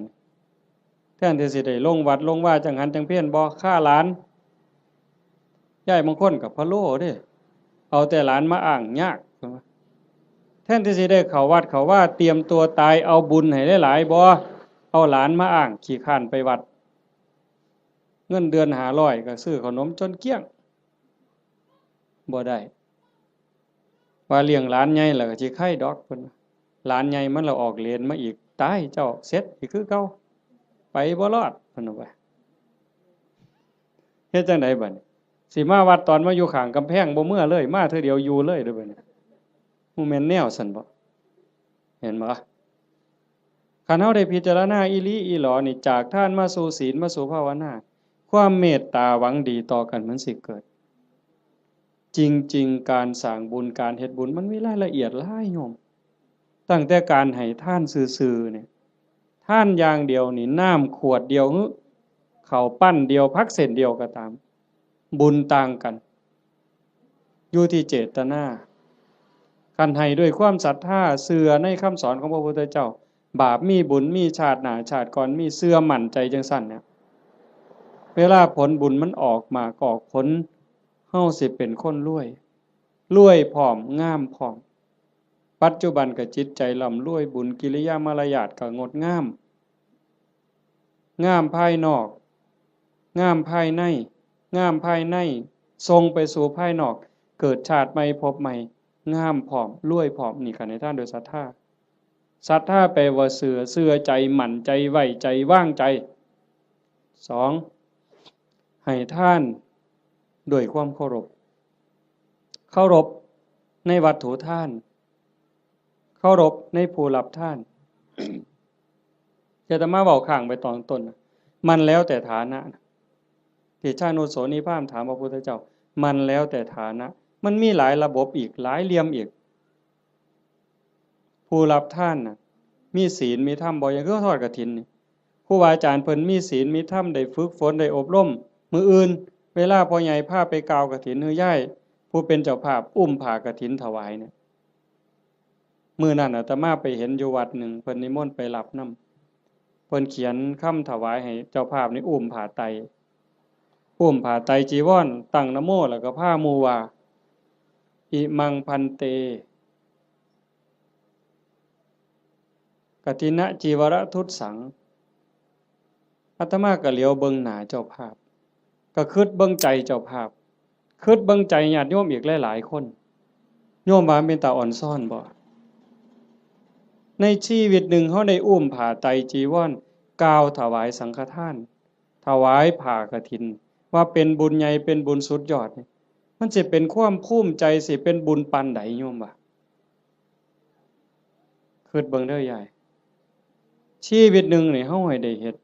[SPEAKER 1] แทนที่สิได้ลงวัดลงว่าจังหันจังเพี้ยนบ่ฆ่าหลานยายบางคนก็พะโล้เด้เอาแต่หลานมาอ้างยากแทนที่สิได้เข้าวัดเข้าว่าเตรียมตัวตายเอาบุญให้หลายๆบ่เอาหลานมาอ้างขี้คร้านไปวัดเงินเดือน500ก็ซื้อขนมจนเกลี้ยงบ่ได้ว่าเลี้ยงหลานใหญ่แล้วก็สิไข่ดอกเพิ่นหลานใหญ่มันละออกเลนมาอีกตายเจ้าเสร็จอีกคือเก่าไปบ่รอดเพิ่นว่าเฮ็ดจังได๋บัดนี้สิมาวัดตอนมาอยู่ข้างกำแพงบ่เมื่อเลยมาเทื่อเดียวอยู่เลยเด้อบัดนี้บ่แม่นแนวซั่นบ่เห็นบ่คั คันเฮาได้พิจารณาอีหลีอีหลอนี่จากทานมาสู่ศีลมาสู่ภาวนาความเมตตาหวังดีต่อกันมันสิเกิดจริงๆการสร้างบุญการเฮ็ดบุญมันมีรายละเอียดหลายโยมตั้งแต่การให้ทานซื่อๆเนี่ยทานอย่างเดียวนี่น้ำขวดเดียวข้าวปั้นเดียวผักเส้นเดียวก็ตามบุญต่างกันอยู่ที่เจตนาคันให้ด้วยความศรัทธาเชื่อในคำสอนของพระพุทธเจ้าบาปมีบุญมีชาติหน้าชาติก่อนมีเชื่อมั่นใจจังซั่นเนี่ยเวลาผลบุญมันออกมาก็ออกผลเฮาสิเป็นคนรวยพร้อมงามพร้อมปัจจุบันก็จิตใจร่ำรวยบุญกิริยามารยาทก็งดงามงามภายนอกงามภายในงามภายในทรงไปสู่ภายนอกเกิดชาติใหม่พบใหม่งามพร้อมรวยพร้อมนี่ค่ะในท่านโดยศรัทธาแปลว่าเชื่อใจมั่นใจไว้ใจว่างใจ2ให้ท่านด้วยความเคารพในวัตถุท่านเคารพในผู้รับท่านจะมาเว้าข้างไปตอนต้นมันแล้วแต่ฐานะที่ชาโนโสนิพามถามพระพุทธเจ้ามันแล้วแต่ฐานะมันมีหลายระบบอีกหลายเหลี่ยมอีกผู้รับท่านน่ะมีศีลมีธรรมบ่อย่างคือทอดกฐินนี่ครูบาอาจารย์เพิ่นมีศีลมีธรรมได้ฝึกฝนได้อบรมมื้ออื่นเวลาพ่อใหญ่พาไปกาวกฐินฮือย่ายผู้เป็นเจ้าภาพอุ้มผ้ากฐินถวายเนี่ยมื้อนั้นอาตมาไปเห็นอยู่วัดหนึ่งเพิ่นนิมนต์ไปรับนำเพิ่นเขียนคำถวายให้เจ้าภาพนี่อุ้มผ้าไตรจีวรตั้งนะโมแล้วก็พาหมู่ว่าอิมังพันเตกฐินะจีวรทุตสังอาตมาก็เหลียวเบิ่งหน้าเจ้าภาพก็คิดเบิ่งใจเจ้าภาพคิดเบิ่งใจญาติโยมอีกหลายๆคนโยมว่าเป็นตาอ่อนซ่อนบ่ในชีวิตหนึ่งเฮาได้อุ้มผ้าไตรจีวรกล่าวถวายสังฆทานถวายผ้ากฐินว่าเป็นบุญใหญ่เป็นบุญสุดยอดมันสิเป็นความภูมิใจสิเป็นบุญปานใดโยมว่าคิดเบิ่งเด้อยายชีวิตหนึ่งนี่เฮาให้ได้เฮ็ด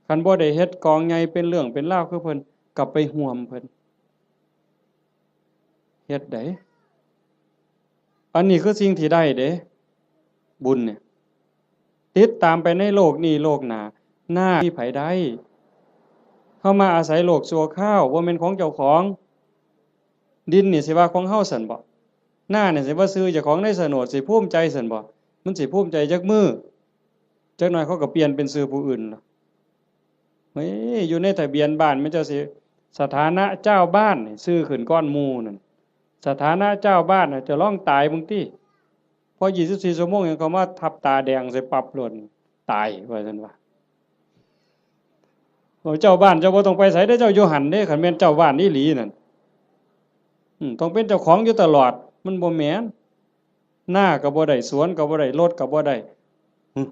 [SPEAKER 1] คันบ่ได้เฮ็ดกองใหญ่เป็นเรื่องเป็นราวคือเพิ่นกลับไปห่วมเพิ่นเฮ็ดได้อันนี้คือสิ่งที่ได้เด้บุญเนี่ยติดตามไปในโลกนี้โลกหน้าหน้าที่ไผได้เฮามาอาศัยโลกชั่วคราวบ่แม่นของเจ้าของดินนี่สิว่าของเฮาซั่นบ่หน้านี่สิว่าซื้อเจ้าของในโฉนดสิภูมิใจซั่นบ่มันสิภูมิใจจักมื้อจักหน่อยเขาก็เปลี่ยนเป็นชื่อผู้อื่นล่ะเฮ้ยอยู่ในทะเบียนบ้านมันจะสิสถานะเจ้าบ้านนี่ชื่อขึ้นก้อนหมู่นั่นสถานะเจ้าบ้านน่ะจะร้องตายมึงติพอ24ชั่วโมงยังเขามาทับตาแดงใส่ปรับหล่นตายว่าซั่นว่าเจ้าบ้านเจ้าบ่ต้องไปไสเด้อเจ้าอยู่หั่นเด้คันแม่นเจ้าบ้านอีหลีนั่นต้องเป็นเจ้าของอยู่ตลอดมันบ่แม่นหน้าก็บ่ได้สวนก็บ่ได้รถก็บ่ได้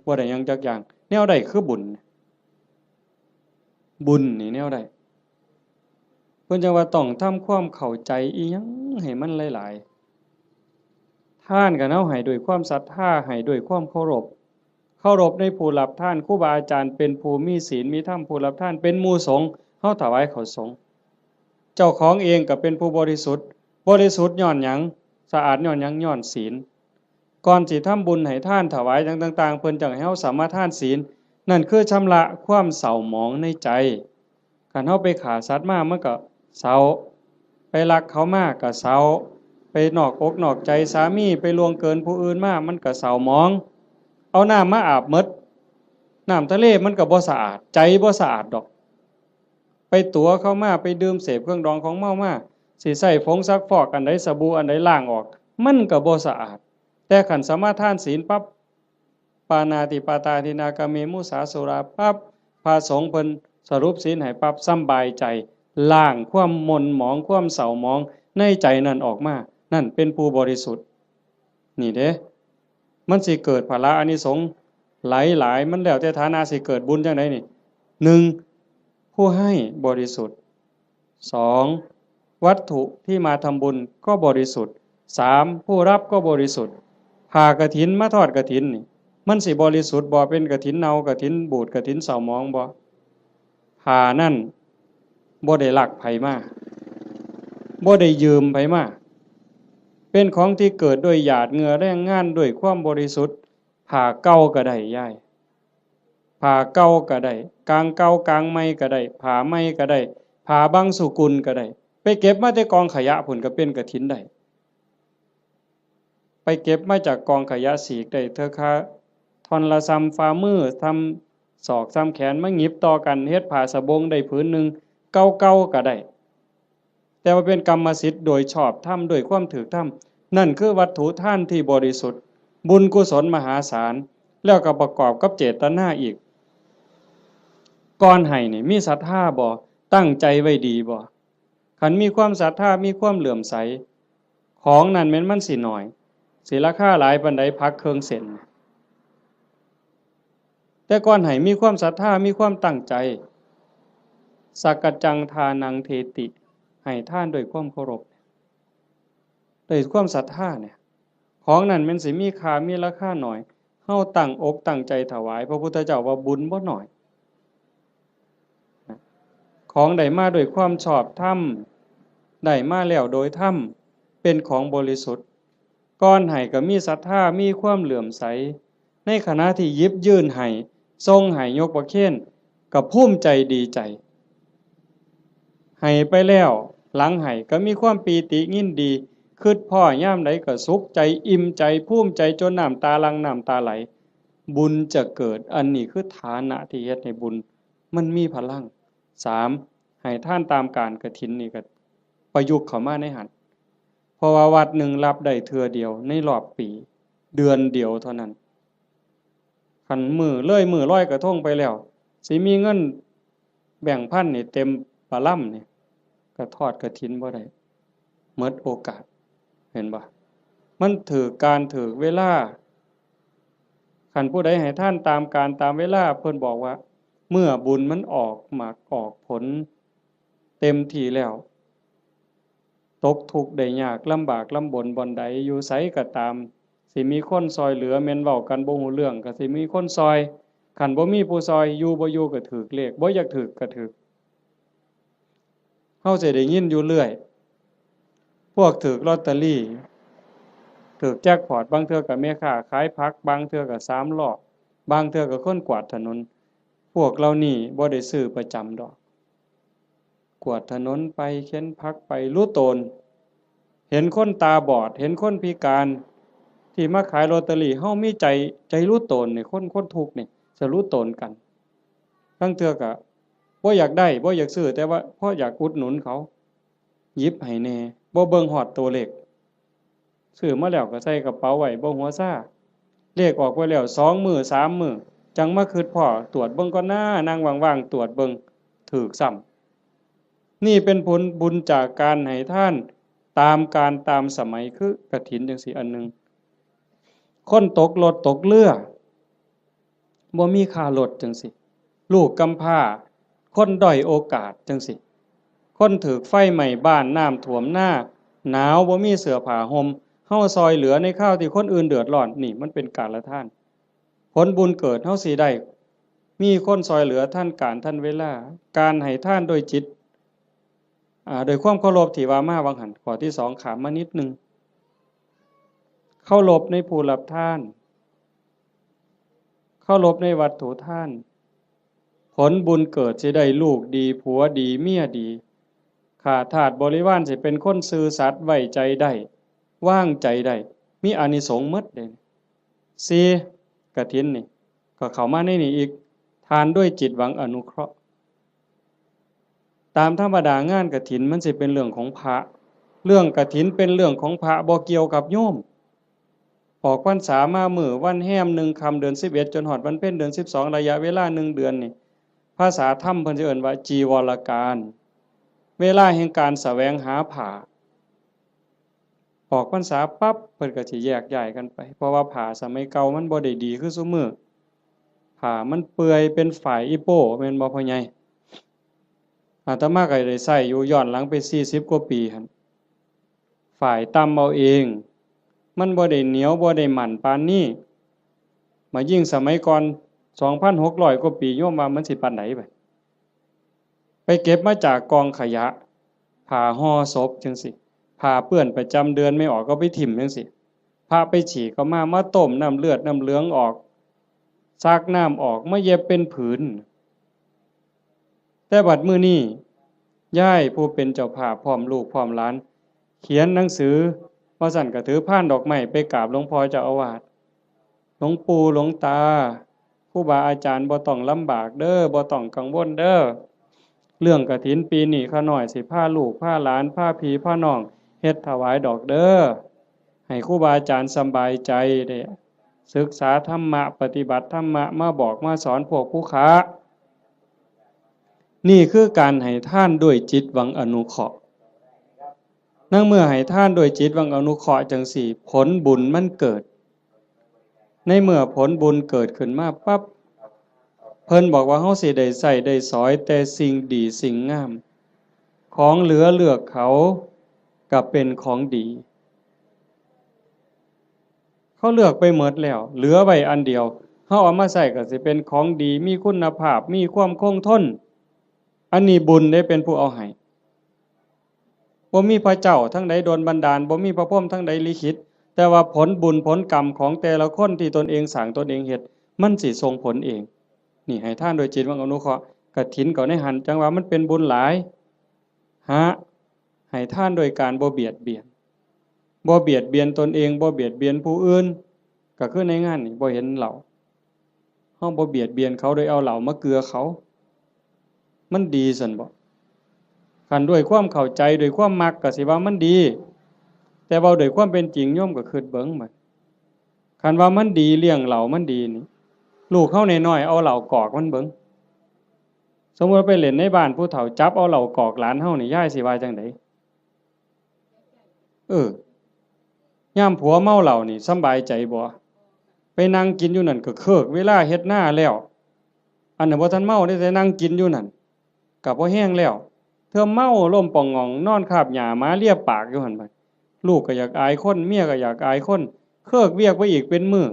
[SPEAKER 1] บ่ได้หยังจักอย่างแนวใดคือบุญนี่แนวใดเพิ่นจังว่าต้องทำความเข้าใจอีหยังให้มันหลายๆทานก็เฮาให้ด้วยความศรัทธาให้ด้วยความเคารพในผู้รับทานครูบาอาจารย์เป็นผู้มีศีลมีธรรมผู้รับทานเป็นหมู่สงฆ์เฮาถวายข้าวสงฆ์เจ้าของเองก็เป็นผู้บริสุทธิ์ย้อนหยังสะอาดย้อนหยังย้อนศีลก่อนสิทำบุญให้ทานถวายต่างๆเพิ่นจังให้เฮาสามารถทานศีลนั่นคือชำระความเศร้าหมองในใจคันเฮาไปฆ่าสัตว์มามันก็เศร้าไปลักเขามาก็เศร้าไปนอกอกนอกใจสามีไปล่วงเกินผู้อื่นมามันก็เศร้าหมองเอาน้ำมาอาบหมดน้ำทะเลมันก็บ่สะอาดใจบ่สะอาดดอกไปตั๋วเข้ามาไปดื่มเสพเครื่องดองของเมามาสิใช้ผงซักฟอกอันใดสบู่อันใดล้างออกมันก็บ่สะอาดแต่คันสมาทานศีลปั๊บปานาติปาตาทินากาเมมุสาสุราปั๊บพระสงฆ์เพิ่นสรุปศีลให้ปั๊บสำบายใจล้างความหม่นหมองความเศร้าหมองในใจนั่นออกมานั่นเป็นผู้บริสุทธิ์นี่เด้มันสิเกิดพละอานิสงส์หลายๆมันแล้วแต่ฐานะสิเกิดบุญจังได๋นี่1ผู้ให้บริสุทธิ์2วัตถุที่มาทำบุญก็บริสุทธิ์3ผู้รับก็บริสุทธิ์ผ้ากฐินมาทอดกฐินนี่ มันสิบริสุทธิ์บ่เป็นกฐินเน่ากฐินบูดกฐินเศร้าหมองบ่ผ้านั่นบ่ได้ลักไผมาบ่ได้ยืมไผมาเป็นของที่เกิดด้วยหยาดเหงื่อแรงงานด้วยความบริสุทธิ์ผ้าเก่าก็ได้ยายผ้าเก่าก็ได้กางเก่ากางใหม่ก็ได้ผ้าใหม่ก็ได้ผ้าบางสุกุลก็ได้ไปเก็บมาแต่กองขยะพุ่นก็เป็นกฐินได้ไปเก็บมาจากกองขยะสีกได้เธอค่ะท่อนละซ้ำฝ่ามือทำศอกซ้ำแขนมาหยิบต่อกันเฮ็ดผ้าสบงได้ผืนหนึ่งเก่าๆก็ได้แต่ว่าเป็นกรรมสิทธิ์โดยชอบธรรมโดยความถูกธรรมนั่นคือวัตถุท่านที่บริสุทธิ์บุญกุศลมหาศาลแล้วก็ประกอบกับเจตนาอีกก่อนให้นี่มีศรัทธาบ่ตั้งใจไว้ดีบ่คันมีความศรัทธามีความเหลื่อมใสของนั้นแม้นมันสิน้อยสิราคาหลายปานใดพักเครื่องเส้นแต่ก่อนให้มีความศรัทธามีความตั้งใจสักกจังทานังเทติให้ท่านด้วยความเคารพด้วยความศรัทธาเนี่ยของนั้นมันสิมีค่ามีราคาหน่อยเฮาตั้งอกตั้งใจถวายพระพุทธเจ้าว่าบุญบ่น้อยของได้มาด้วยความชอบธรรมได้มาแล้วโดยธรรมเป็นของบริสุทธิ์ก่อนให้ก็มีศรัทธามีความเหลื่อมใสในขณะที่ยิบยื่นให้ทรงให้ยกประเคนก็ภูมิใจดีใจให้ไปแล้วหลังให้ก็มีความปีติยินดีคิดพ่อย่ามใดก็สุขใจอิ่มใจภูมิใจจนน้ำตาลังน้ำตาไหลบุญจะเกิดอันนี้คือฐานะที่เฮ็ดให้บุญมันมีพลัง3ให้ท่านตามการกฐินนี่ก็ประยุกต์เข้ามาในหันเพราะว่าวัดหนึ่งรับได้เทื่อเดียวในรอบปีเดือนเดียวเท่านั้นคันมือร้อยกระทงไปแล้วสิมีเงินแบ่งพันนี่เต็มปะล่ำนี่ก็ทอดกฐินบ่ได้หมดโอกาสเห็นบ่มันถือการถือเวลาคันผู้ใดให้ท่านตามการตามเวลาเพิ่นบอกว่าเมื่อบุญมันออกหมากออกผลเต็มที่แล้วตกทุกข์ได้ยากลำบากลำบนบ่อนใดอยู่ไสก็ตามสิมีคนซอยเหลือแม่นเว้ากันบ่ฮู้เรื่องก็สิมีคนซอยคันบ่มีผู้ซอยอยู่บ่อยู่ก็ถูกเลขบ่อยากถูกก็ถูกเฮาสิได้ยินอยู่เรื่อยพวกถูกลอตเตอรี่ถูกแจ็คพอตบางเทื่อก็แม่ค้าขายผักบางเทื่อก็3ล้อบางเทื่อก็คนกวาดถนนพวกเรานี่บ่ได้ซื้อประจำดอกกวาดถนนไปเข็นผักไปรู้ตนเห็นคนตาบอดเห็นคนพิการที่มาขายลอตเตอรี่เฮามีใจรู้ตนนี่คนทุกข์นี่จะรู้ตนกันบางเทื่อก็บ่อยากได้บ่อยากซื้อแต่ว่าเพราะอยากอุดหนุนเขาหยิบให้แน่บ่เบิ่งฮอดตัวเลขซื้อมาแล้วก็ใส่กระเป๋าไว้บ่หัวซ่าเลขออกไว้แล้ว2 มื้อ3 มื้อจังมาคิดพ้อตรวจเบิ่งก่อนหน้านั่งว่างๆตรวจเบิ่งถูกซ้ำนี่เป็นผลบุญจากการให้ท่านตามการตามสมัยคือกฐินจังซี่อันนึงคนตกรถตกเรือบ่มีค่ารถจังซี่ลูกกำพร้าคนด้อยโอกาสจังซี่คนถูกไฟไหม้บ้านน้ำท่วมหน้าหนาวบ่มีเสื้อผ้าห่มเฮาซอยเหลือในข้าวที่คนอื่นเดือดร้อนนี่มันเป็นการละท่านผลบุญเกิดเฮาสิได้มีคนซอยเหลือท่านการท่านเวลาการให้ท่านโดยจิตโดยความเคารพที่ว่ามาวังหันข้อที่2ขามมานิดนึงเคารพในผู้รับทานเคารพในวัตถุทานผลบุญเกิดสิได้ลูกดีผัวดีเมียดีข้าทาสบริวารสิเป็นคนซื่อสัตย์ไว้ใจได้วางใจได้มีอานิสงส์หมดเด้4กฐินนี่ก็เข้ามาในนี่อีกทานด้วยจิตหวังอนุเคราะห์ตามธรรมดางานกฐินมันสิเป็นเรื่องของพระเรื่องกฐินเป็นเรื่องของพระบ่เกี่ยวกับโยมออกพรรษามามื้อวันแฮม1ค่ำเดือน11จนฮอดวันเพ็ญเดือน12ระยะเวลา1เดือนนี่ภาษาธรรมเพิ่นสิเอิ้นว่าจีวรการเวลาแห่งการแสวงหาผ้าออกพรรษาปั๊บเพิ่นก็สิแยกย้ายกันไปเพราะว่าผ้าสมัยเก่ามันบ่ได้ดีคือซุมื้อผ้ามันเปื่อยเป็นฝ่ายอีโป้แม่นบ่พ่อใหญ่อาตมาก็ได้ใช้อยู่ย้อนหลังไป40กว่าปีหั่นฝ่ายตำเอาเองมันบ่ได้เหนียวบ่ได้หมั่นปานนี้ มายิ่งสมัยก่อน 2,600 กว่าปีโยมว่ามันสิปานไหนไปเก็บมาจากกองขยะผ้าห่อศพจังสิผ้าเปื้อนประจำเดือนไม่ออกก็ไปถิ่มจังสิผ้าไปฉีกก็มาต้มน้ำเลือดน้ำเหลืองออกซักน้ำออกมาเย็บเป็นผืนแต่บัดมื้อนี้ย่ายผู้เป็นเจ้าภาพพร้อมลูกพร้อมหลานเขียนหนังสือว่าสั่นก็ถือพานดอกไม้ไปกราบหลวงพ่อเจ้าอาวาสหลวงปู่หลวงตาครูบาอาจารย์บ่ต้องลำบากเด้อบ่ต้องกังวลเด้อเรื่องกฐินปีนี้ข้าน้อยสิพาลูกพาหลานพาพี่พาน้องเฮ็ดถวายดอกเด้อให้ครูบาอาจารย์สบายใจได้ศึกษาธรรมะปฏิบัติธรรมะมาบอกมาสอนพวกผู้ค้านี่คือการให้ท่านด้วยจิตหวังอนุเคราะห์นั่งเมื่อให้ท่านด้วยจิตหวังอนุเคราะห์จังสี่ผลบุญมันเกิดในเมื่อผลบุญเกิดขึ้นมาปั๊บเพิ่นบอกว่าเฮาสิได้ใส่ได้สอยแต่สิ่งดีสิ่งงามของเหลือเลือกเขาก็เป็นของดีเขาเลือกไปหมดแล้วเหลือไว้อันเดียวเฮาเอามาใส่ก็สิเป็นของดีมีคุณภาพมีความคงทนอันนี้บุญได้เป็นผู้เอาให้บ่มีพระเจ้าทั้งใดโดนบันดาลบ่มีพระพรหมทั้งใดลิขิตแต่ว่าผลบุญผลกรรมของแต่ละคนที่ตนเองสร้างตนเองเฮ็ดมันสิส่งผลเองนี่ให้ท่านโดยจิตหวังอนุเคราะห์กฐินก็ในหันจังว่ามันเป็นบุญหลายให้ท่านโดยการบ่เบียดเบียนตนเองบ่เบียดเบียนผู้อื่นก็คือในงานนี่บ่เห็นเหล้าเฮาบ่เบียดเบียนเขาโดยเอาเหล้ามาเกลือเขามันดีซั่นบ่คันด้วยความเข้าใจด้วยความมักก็สิว่ามันดีแต่เว้าด้วยความเป็นจริงโยมก็คิดเบิ่งบัดคันว่ามันดีเลี้ยงเหล้ามันดีนี่ลูกเฮาน้อยๆเอาเหล้ากอกมันเบิ่งสมมุติไปเล่นในบ้านผู้เฒ่าจับเอาเหล้ากอกหลานเฮานี่ยายสิว่าจังได๋ยามผัวเมาเหล้านี่สำบายใจบ่ไปนั่งกินอยู่นั่นก็เคิกเวลาเฮ็ดหน้าแล้วอันนั้นบ่ทันเมาได้แต่นั่งกินอยู่นั่นก็บ่แห้งแล้วเธอเมาล้มป่องงองนอนคาบหญ้าหมาเลียปากอยู่หั่นบัดลูกก็อยากอายคนเมียก็อยากอายคนเคิกเวียกไปอีกเป็นมื้อ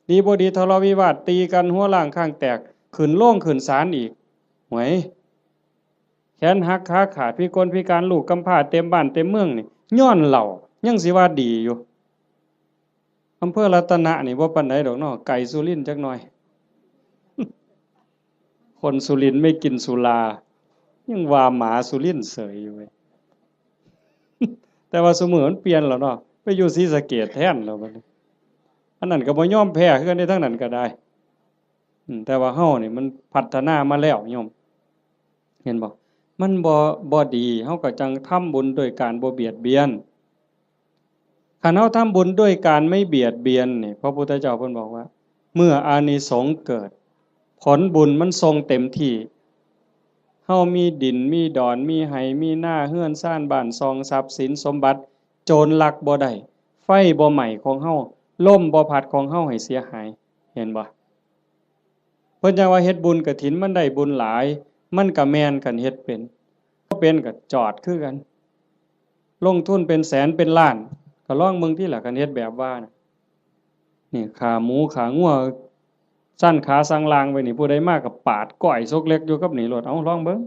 [SPEAKER 1] ดีบ่ดีทะเลาะวิวาทตีกันหัวล้างข้างแตกขึ้นโรงขึ้นศาลอีกหวยแขนหักขาขาดพิกลพิการลูกกำพร้าเต็มบ้านเต็มเมืองนี่ย้อนเหล้ายังสิว่าดีอยู่อำเภอรัตนะนี่บ่ปานใดดอกเนาะไก่สุรินทร์จักหน่อยคนสุรินทร์ไม่กินสุรายังว่าหมาสุรินทร์เสยอยู่เว้ยแต่ว่าซุมื้อมันเปลี่ยนแล้วเนาะไปอยู่ศรีสะเกษแทนแล้วบัดนี้อันนั้นก็บ่ยอมแพ้คือกันในทางนั้นก็ได้แต่ว่าเฮานี่มันพัฒนามาแล้วโยมเห็นบ่มันบ่ดีเฮาก็จังทำบุญโดยการบ่เบียดเบียนคันเฮาทำบุญด้วยการไม่เบียดเบียนนี่พระพุทธเจ้าเพิ่นบอกว่าเมื่ออานิสงส์เกิดผลบุญมันทรงเต็มที่เฮามีดินมีดอนมีไหมีหน้าเฮือนซ่านบ้านซองทรัพย์สินสมบัติโจรลักบ่ได้ไฟบ่ไหม้ของเฮาลมบ่พัดของเฮาให้เสียหายเห็นบ่เพิ่นจังว่าเฮ็ดบุญกฐินมันได้บุญหลายมันก็แม่นกันเฮ็ดเป็นบ่เป็นก็จอดคือกันลงทุนเป็นแสนเป็นล้านก็ลองเบิ่งที่ล่ะกันเฮ็ดแบบว่าน่ะนี่ขาหมูขางัวสั้นขาสังลางไว้นี่ผู้ใดมาก็ปาดก้อยซกเล็กอยู่กับนี่รถเอาลองเบิ่ง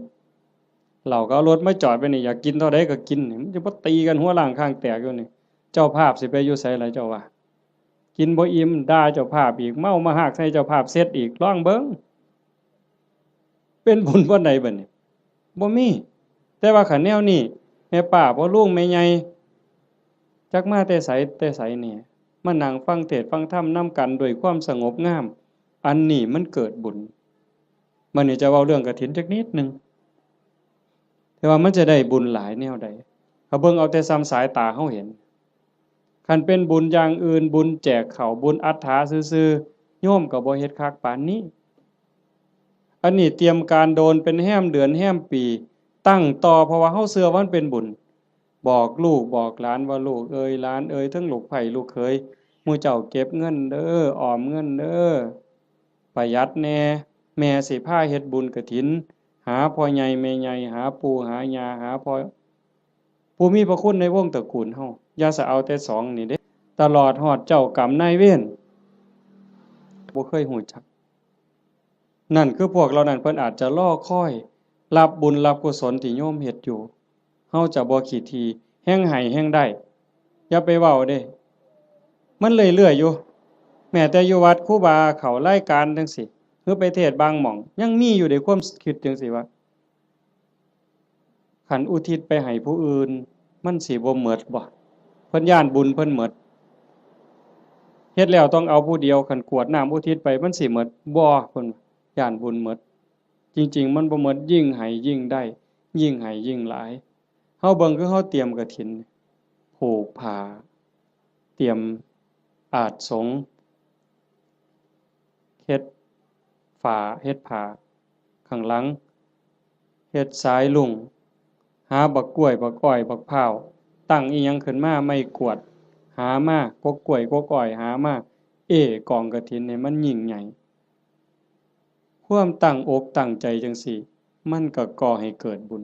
[SPEAKER 1] เราก็เอารถมาจอดไว้นี่อยากกินเท่าใดก็กินนี่มันจะบ่ตีกันหัวล้างข้างแตกอยู่นี่เจ้าภาพสิไปอยู่ไสล่ะเจ้าว่ากินบ่อิ่มด่าเจ้าภาพอีกเมามาหากใส่เจ้าภาพเสร็จอีกลองเบิ่งเป็นบุญบ่ใดบัดนี้บ่มีแต่ว่าคันแนวนี้แม่ป้าพ่อลุงแม่ใหญ่จักมาแต่ไสนี่มานั่งฟังเทศน์ฟังธรรมนำกันด้วยความสงบงามอันนี้มันเกิดบุญมื้อนี้จะเว้าเรื่องกฐินจักนิดนึงแต่ว่ามันจะได้บุญหลายแนวใดเขาเบิ่งเอาแต่ซ้ำสายตาเฮาเห็นคันเป็นบุญอย่างอื่นบุญแจกข้าวบุญอัฏฐาซื่อๆโยมก็บ่เฮ็ดคักปานนี้อันนี้เตรียมการโดนเป็นแห้มเดือนแห้มปีตั้งต่อเพราะว่าเฮาเชื่อว่ามันเป็นบุญบอกลูกบอกหลานว่าลูกเอ้ยหลานเอ้ยทั้งลูกไผ่ลูกเขยหมู่เจ้าเก็บเงินเด้อออมเงินเด้อประหยัดแน่แม่สิพาเฮ็ดบุญกฐินหาพ่อใหญ่แม่ใหญ่หาปู่หาย่าหาพ่อผู้มีพระคุณในวงตระกูลเฮาอย่าสะเอาแต่สองนี่เด้ตลอดฮอดเจ้ากรรมนายเวร บ่เคยฮู้จักนั่นคือพวกเรานั้นเพิ่นอาจจะรอคอยรับบุญรับกุศลที่โยมเฮ็ดอยู่เฮาจะบ่ขี้ทีแฮ่งให้แฮ่งได้อย่าไปเว้าเด้มันเรื่อยๆอยู่แม้แต่อยู่วัดครูบาเขารายการจังซี่หรือไปเทศน์บางหม่องยังมีอยู่ในความคิดจังซี่ว่าคันอุทิศไปให้ผู้อื่นมันสิบ่หมดบ่เพิ่นย้านบุญเพิ่นหมดเฮ็ดแล้วต้องเอาผู้เดียวคันกรวดน้ำอุทิศไปมันสิหมดบ่เพิ่นย้านบุญหมดจริงๆมันบ่หมดยิ่งให้ยิ่งได้ยิ่งให้ยิ่งหลายเฮาเบิ่งคือเฮาเตรียมกฐินผูกผ้าเตรียมอาสงฆ์เฮ็ดฝาเฮ็ดผ้าข้างหลังเฮ็ดสายลุงหาบักกล้วยบักอ้อยบักพร้าวตั้งอีหยังขึ้นมาไม่กวดหามากกกล้วยกกอ้อยหามากองกฐินนี่มันยิ่งใหญ่ความตั้งอกตั้งใจจังซี่มันก็ก่อให้เกิดบุญ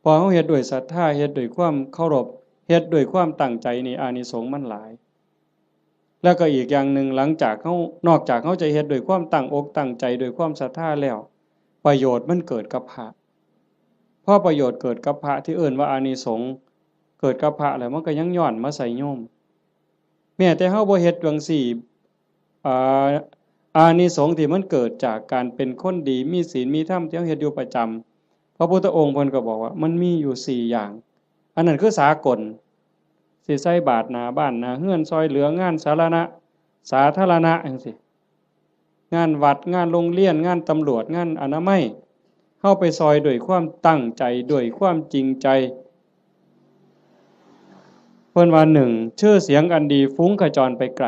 [SPEAKER 1] พอเฮาเฮ็ดด้วยศรัทธาเฮ็ดด้วยความเคารพเฮ็ดด้วยความตั้งใจนี่อานิสงส์มันหลายแล้วก็อีกอย่างหนึ่งหลังจากเฮานอกจากเฮาจะเฮ็ดด้วยความตั้งอกตั้งใจด้วยความศรัทธาแล้วประโยชน์มันเกิดกับพระพอประโยชน์เกิดกับพระที่เอิ้นว่าอานิสงส์เกิดกับพระแล้วมันก็ยังย้อนมาใส่โยมแม้แต่เฮาบ่เฮ็ดจังซี่อ่าอานิสงส์ที่มันเกิดจากการเป็นคนดีมีศีลมีธรรมที่เฮาเฮ็ดอยู่ประจำพระพุทธองค์เพิ่นก็บอกว่ามันมีอยู่4อย่างอันนั้นคือสากลสิใส่บาตรหน้าบ้านหน้าเรือนซอยเหลืองานสาธารณะจังซี่งานวัดงานโรงเรียนงานตำรวจงานอนามัยเฮาไปซอยด้วยความตั้งใจด้วยความจริงใจเพิ่นว่า1ชื่อเสียงอันดีฟุ้งกระจรไปไกล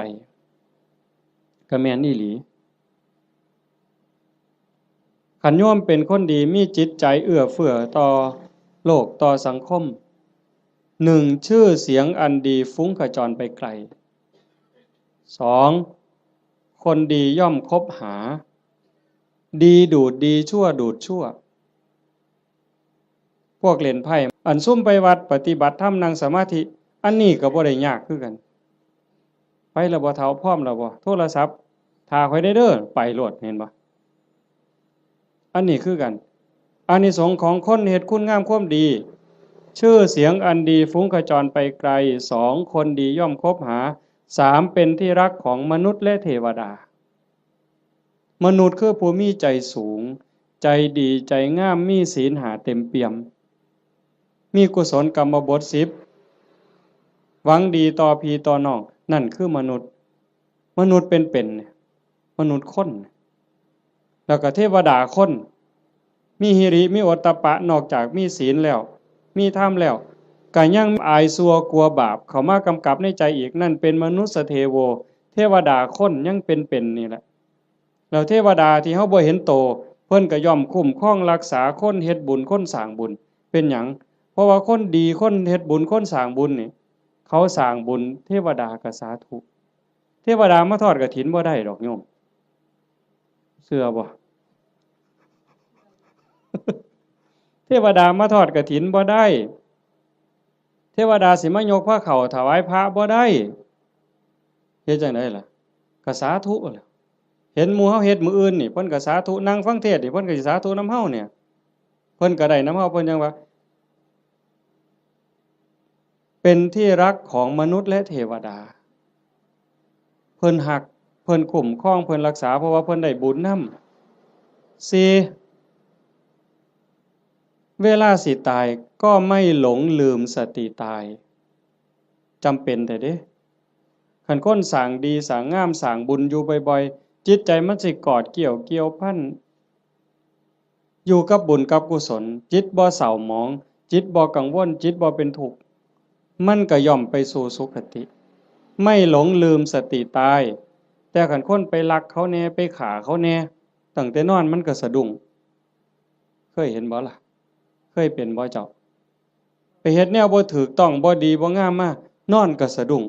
[SPEAKER 1] ก็แม่นอีหลีคันโยมเป็นคนดีมีจิตใจเอื้อเฟื้อต่อโลกต่อสังคม1ชื่อเสียงอันดีฟุ้งกระจรไปไกล2คนดีย่อมคบหาดีดูดดีชั่วดูดชั่วพวกเล่นไพ่อันซุ่มไปวัดปฏิบัติธรรมนั่งสมาธิอันนี้ก็บ่ได้ยากคือกันไปแล้วบ่เฒ่าพร้อมแล้วบ่โทรศัพท์ถ้าค่อยได้เด้อไปโลดเห็นบ่อันนี้คือกันอานิสงส์ของคนเฮ็ดคุณงามความดีชื่อเสียงอันดีฟุ้งกระจรไปไกล2คนดีย่อมคบหา3เป็นที่รักของมนุษย์และเทวดามนุษย์คือผู้มีใจสูงใจดีใจงามมีศีล5เต็มเปี่ยมมีกุศลกรรมบท10หวังดีต่อพี่ต่อน้องนั่นคือมนุษย์เป็นมนุษย์คนแล้วก็เทวดาคนมีหิริมีโอตตัปปะนอกจากมีศีลแล้วมีธรรมแล้วก็ยังอายซัวกลัวบาปเข้ามากำกับในใจอีกนั่นเป็นมนุษย์เทโวเทวดาคนยังเป็นนี่แหละแล้วเทวดาที่เฮาบ่เห็นโตเพิ่นก็ย่อมคุ้มครองรักษาคนเฮ็ดบุญคนสร้างบุญเป็นหยังเพราะว่าคนดีคนเฮ็ดบุญคนสร้างบุญนี่เขาสร้างบุญเทวดาก็สาธุเทวดามาทอดกฐินบ่ได้ดอกโยมเชื่อบ่ เทวดามาทอดกฐินบ่ได้เทวดาสิมายกผ้าเข่าถวายพระบ่ได้เฮ็ดจังได๋ล่ะก็สาธุล่ะเห็นหมู่เฮาเฮ็ดมื้ออื่นนี่เพิ่นก็สาธุนั่งฟังเทศน์นี่เพิ่นก็สิสาธุนำเฮาเนี่ยเพิ่นก็ได้นำเฮาเพิ่นจังว่าเป็นที่รักของมนุษย์และเทวดาเพิ่นฮักเพิ่นคุ้มครองเพิ่นรักษาเพราะว่าเพิ่นได้บุญนำ4เวลาสิตายก็ไม่หลงลืมสติตายจำเป็นแต่เด้คันคนสร้างดีสร้างงามสร้างบุญอยู่บ่อยๆจิตใจมันสิกอดเกี่ยวพันอยู่กับบุญกับกุศลจิตบ่เศร้าหมองจิตบ่กังวลจิตบ่เป็นทุกข์มันก็ย่อมไปสู่สุคติไม่หลงลืมสติตายแต่คันคนไปลักเขาแน่ไปฆ่าเขาแน่ตั้งแต่นอนมันก็สะดุ้งเคยเห็นบ่ล่ะเคยเป็นบ่เจ้าไปเฮ็ดแนวบ่ถูกต้องบ่ดีบ่งามมานอนก็สะดุ้ง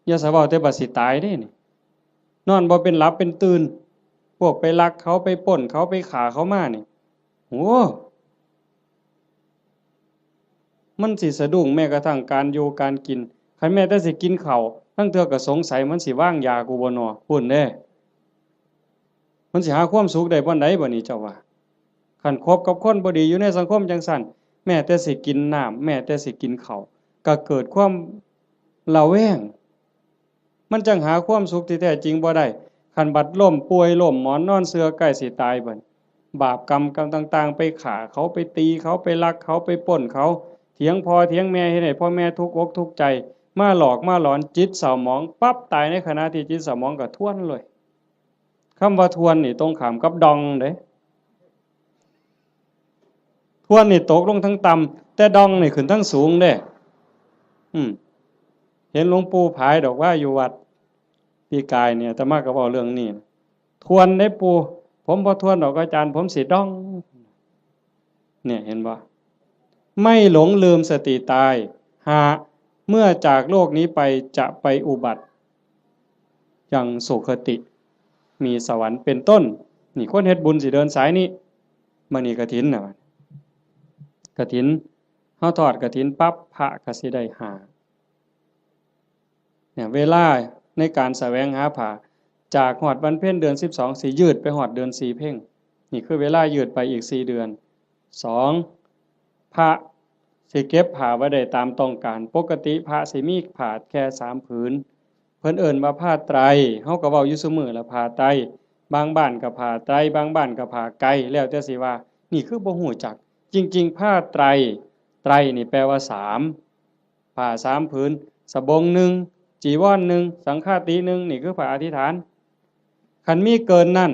[SPEAKER 1] อย่าสะเว้าแต่บัดสิตายเด้นี่นอนบ่เป็นหลับเป็นตื่นพวกไปลักเขาไปปล้นเขาไปฆ่าเขามานี่โอ้มันสิสะดุ้งแม้กระทั่งการอยู่การกินคันแม้แต่สิกินข้าวทั้งเทื่อก็สงสัยมันสิวางยากูบ่น้อพู้นเด้ มันสิหาความสุขได้บ่ใดบ่นี่เจ้าว่าคันคบกับคนบ่ดีอยู่ในสังคมจังซั่นแม้แต่สิกินน้ำแม้แต่สิกินข้าวก็เกิดความระแวงมันจังหาความสุขที่แท้จริงบ่ได้คันบัดล้มป่วยล้มหมอนนอนเสือใกล้สิตายเบิดบาปกรรมต่างๆไปฆ่าเขาไปตีเขาไปลักเขาไปปล้นเขาเถียงพ่อเถียงแม่เฮ็ดให้พ่อแม่ทุกข์อกทุกข์ใจมาหลอกมาหลอนจิตเศร้าหมองปั๊บตายในขณะที่จิตเศร้าหมองก็ทวนเลยคำว่าทวนนี่ตรงข้ามกับดองเด้ทวนนี่ตกลงทั้งต่ำแต่ดองนี่ขึ้นทั้งสูงเด้เห็นหลวงปู่ผายดอกว่าอยู่วัดปีกายเนี่ยอาตมาก็เว้าเรื่องนี้ทวนได้ปู่ผมบ่ทวนดอกอาจารย์ผมสิดองเนี่ยเห็นบ่ไม่หลงลืมสติตายหาเมื่อจากโลกนี้ไปจะไปอุบัติยังสุคติมีสวรรค์เป็นต้นนี่คนเฮ็ดบุญสิเดินสายนี้มื้อนี้กฐินน่ะกฐินเฮาทอดกฐินปั๊บพระก็สิได้หาเนี่ยเวลาในการแสวงหาผ้าจากฮอดวันเพ็ญเดือน12สิยืดไปฮอดเดือน4เพ็งนี่คือเวลายืดไปอีก4เดือน2พระสิเก็บผ้าไว้ได้ตามต้องการปกติพระสิมีผ้าแค่3ผืนเพิ่นเอิ้นว่าผ้าไตรเฮาก็เว้าอยู่ซุมื้อละผ้าไตรบางบ้านก็ผ้าไตรบางบ้านก็ผ้าไกแล้วแต่สิว่านี่คือบ่ฮู้จักจริงๆผ้าไตรไตรนี่แปลว่า3ผ้า3ผืนสบง1จีวร1สังฆาติ1นี่คือผ้าอธิษฐานคันมีเกินนั่น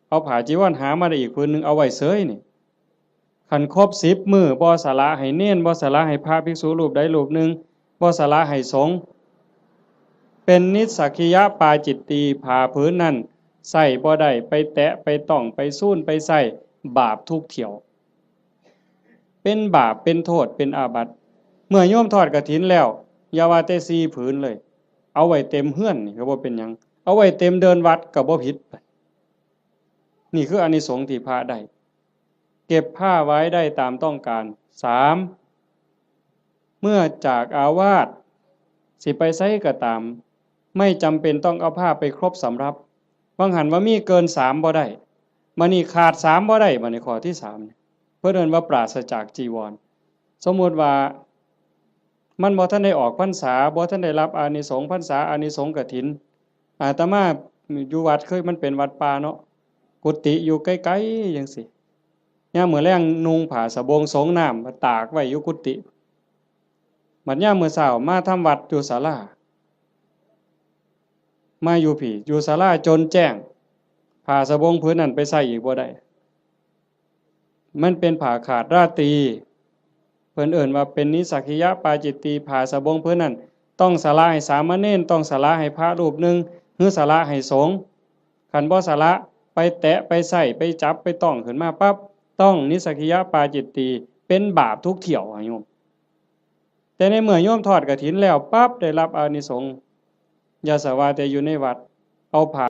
[SPEAKER 1] เอาผ้าจีวรหามาได้อีกผืนนึงเอาไว้เสยนี่คันครบ10มื้อบ่สละให้เณรบ่สละให้พระภิกษุรูปใดรูปหนึ่งบ่สละให้สงฆ์เป็นนิสสักขิยปาจิตตีผ้าผืนนั้นใส่บ่ได้ไปแตะไปต้องไปสู้นไปใส่บาปทุกเที่ยวเป็นบาปเป็นโทษเป็นอาบัติเมื่อโยมทอดกฐินแล้วอย่าว่าแต่4ผืนเลยเอาไว้เต็มเฮือนนี่ก็บ่เป็นหยังเอาไว้เต็มเดินวัดก็บ่ผิดนี่คืออานิสงส์ที่พระได้เก็บผ้าไว้ได้ตามต้องการ3เมื่อจากอาวาสสิไปไสก็ตามไม่จำเป็นต้องเอาผ้าไปครบสำรับบางหันว่ามีเกิน3บ่ได้มื้อนี้ขาด3บ่ได้บัดนี้ข้อที่3เพิ่นเอิ้นว่าปราศจากจีวรสมมุติว่ามันบ่ทันได้ออกพรรษาบ่ทันได้รับอานิสงส์พรรษาอานิสงส์กฐินอาตมาอยู่วัดเคยมันเป็นวัดป่าเนาะกุฏิอยู่ไกลๆจังซี่ยามมื้อแลงนุ่งผ้าสบงสงน้ำมาตากไว้อยู่กุฏิบัดยามมื้อเช้ามาทำวัดอยู่ศาลามาอยู่พี่อยู่ศาลาจนแจ้งผ้าสบงผืนนั้นไปใส่อีกบ่ได้มันเป็นผ้าขาดราตรีเพิ่นเอิ้นว่าเป็นนิสสักขิยปาจิตตีผ้าสบงผืนนั้นต้องสละให้สามเณรต้องสละให้พระรูปหนึ่งหรือสละให้สงฆ์คันบ่สละไปแตะไปใส่ไปจับไปต้องขึ้นมาปั๊บต้องนิสสักขิยปาจิตตีเป็นบาปทุกเที่ยวโยมแต่ในเมื่อโยมทอดกฐินแล้วปั๊บได้รับอานิสงส์อย่าสว่าแต่อยู่ในวัดเอาผ้า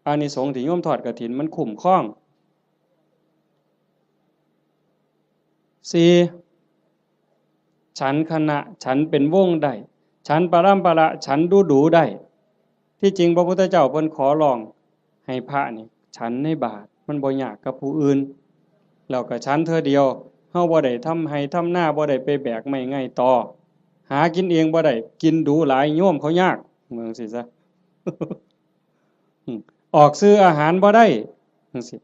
[SPEAKER 1] อานิสงส์ที่โยมทอดกฐินมันคุ้มครอง4ฉันคณะฉันเป็นวงได้ฉันปรัมประฉันดูได้ที่จริงพระพุทธเจ้าเพิ่นขอร้องให้พระนี่ฉันในบาตรมันบ่ยากกับผู้อื่นแล้วก็ฉันเทื่อเดียวเฮาบ่ได้ทำให้ทำหน้าบ่ได้ไปแบกไม้ไงต่อหากินเองบ่ได้กินดูหลายโยมเขายากเมืองสิซะ ออกซื้ออาหารบ่ได้จังซี่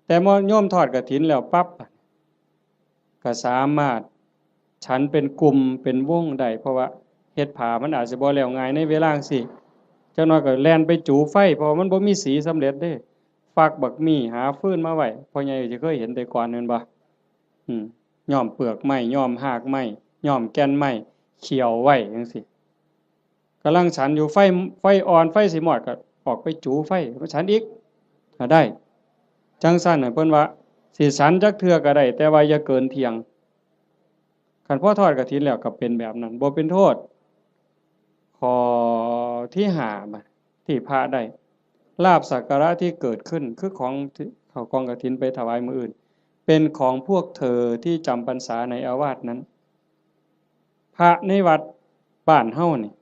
[SPEAKER 1] แต่เมื่อโยมทอดกฐินแล้วปั๊บก็สามารถฉันเป็นกลุ่มเป็นวงได้เพราะว่าเฮ็ดผ้ามันอาจสิบ่แล้วง่ายในเวลาจังซี่จักหน่อยก็แล่นไปจูไฟเพราะมันบ่มีสีสำเร็จเด้ฟักบักมี่หาฟืนมาไว้พ่อใหญ่สิเคยเห็นแต่ก่อนแม่นบ่ย้อมเปลือกไม้ย้อมหากไม้ย้อมแก่นไม้เขี่ยวไว้จังซี่กำลังฉันอยู่ไฟอ่อนไฟสิมอดก็ออกไปจูไฟมาฉันอีกก็ได้จังซั่นน่ะเพิ่นว่าสิฉันจักเทื่อก็ได้แต่ว่าอย่าเกินเที่ยงคันพอทอดกฐินแล้วก็เป็นแบบนั้นบ่เป็นโทษข้อที่5บัดที่พระได้ลาภสักการะที่เกิดขึ้นคือของเขากองกฐินไปถวายมื้ออื่นเป็นของพวกเธอที่จำพรรษาในอาวาสนั้นพระในวัดบ้านเฮานี่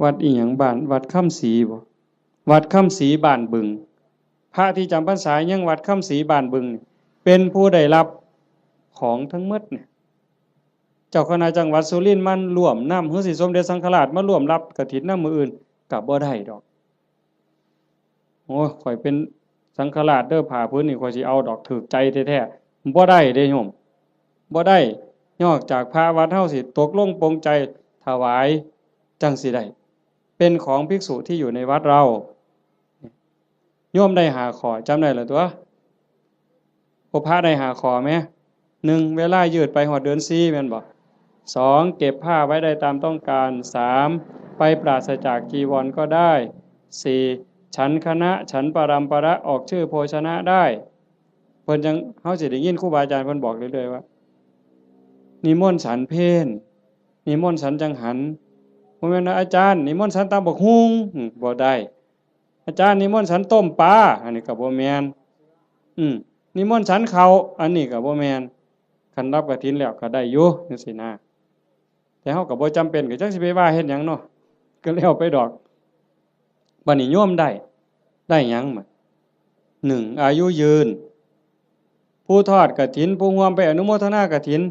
[SPEAKER 1] วัดอีหยังบ้านวัดค่ำศรีบ่วัดค่ำศรีบ้านบึง พระที่จำพรรษายังวัดค่ำศรีบ้านบึงเป็นผู้ได้รับของทั้งหมดเนี่ยเจ้าคณะจังหวัดสุรินทร์มันร่วมนำหรือสิสมเด็จสังฆราชมาร่วมรับกฐินนำมื้ออื่นก็บ่ได้ดอกโอ้ข่อยเป็นสังฆราชเด้อผ้าพื้นนี่ข่อยสิเอาดอกถูกใจแท้ๆบ่ได้เด้โยมบ่ได้นอกจากพระวัดเฮาสิตกลงปรงใจถวายจังสิได้เป็นของภิกษุที่อยู่ในวัดเราโยมได้หาขอจำได้เหรอตัวพระได้หาขอไหม1เวลายืดไปหอดเดือน4แม่นบ่2เก็บผ้าไว้ได้ตามต้องการ3ไปปราศจากจีวรก็ได้4ฉันคณะฉันปรัมประออกชื่อโภชนะได้เพิ่นจังเฮาสิได้ยินครูบาอาจารย์เพิ่นบอกเรื่อยๆว่านิมนต์ฉันเพลนิมนต์ฉันจังหันบ่แม่นอาจารย์นิมนต์ฉันตำบักหุ่งบ่ได้อาจารย์นิมนต์ฉันต้มปลาอันนี้ก็บ่แม่นนิมนต์ฉันข้าวอันนี้ก็บ่แม่นคันรับกฐินแล้วก็ได้อยู่จังซี่นะแต่เฮาก็บ่จำเป็นก็จักสิไปว่าเฮ็ดหยังเนาะก็แล้วไปดอกบัดนี้โยมได้หยังมา1อายุยืนผู้ทอดกฐินผู้ร่วมไปอนุโมทนากฐิน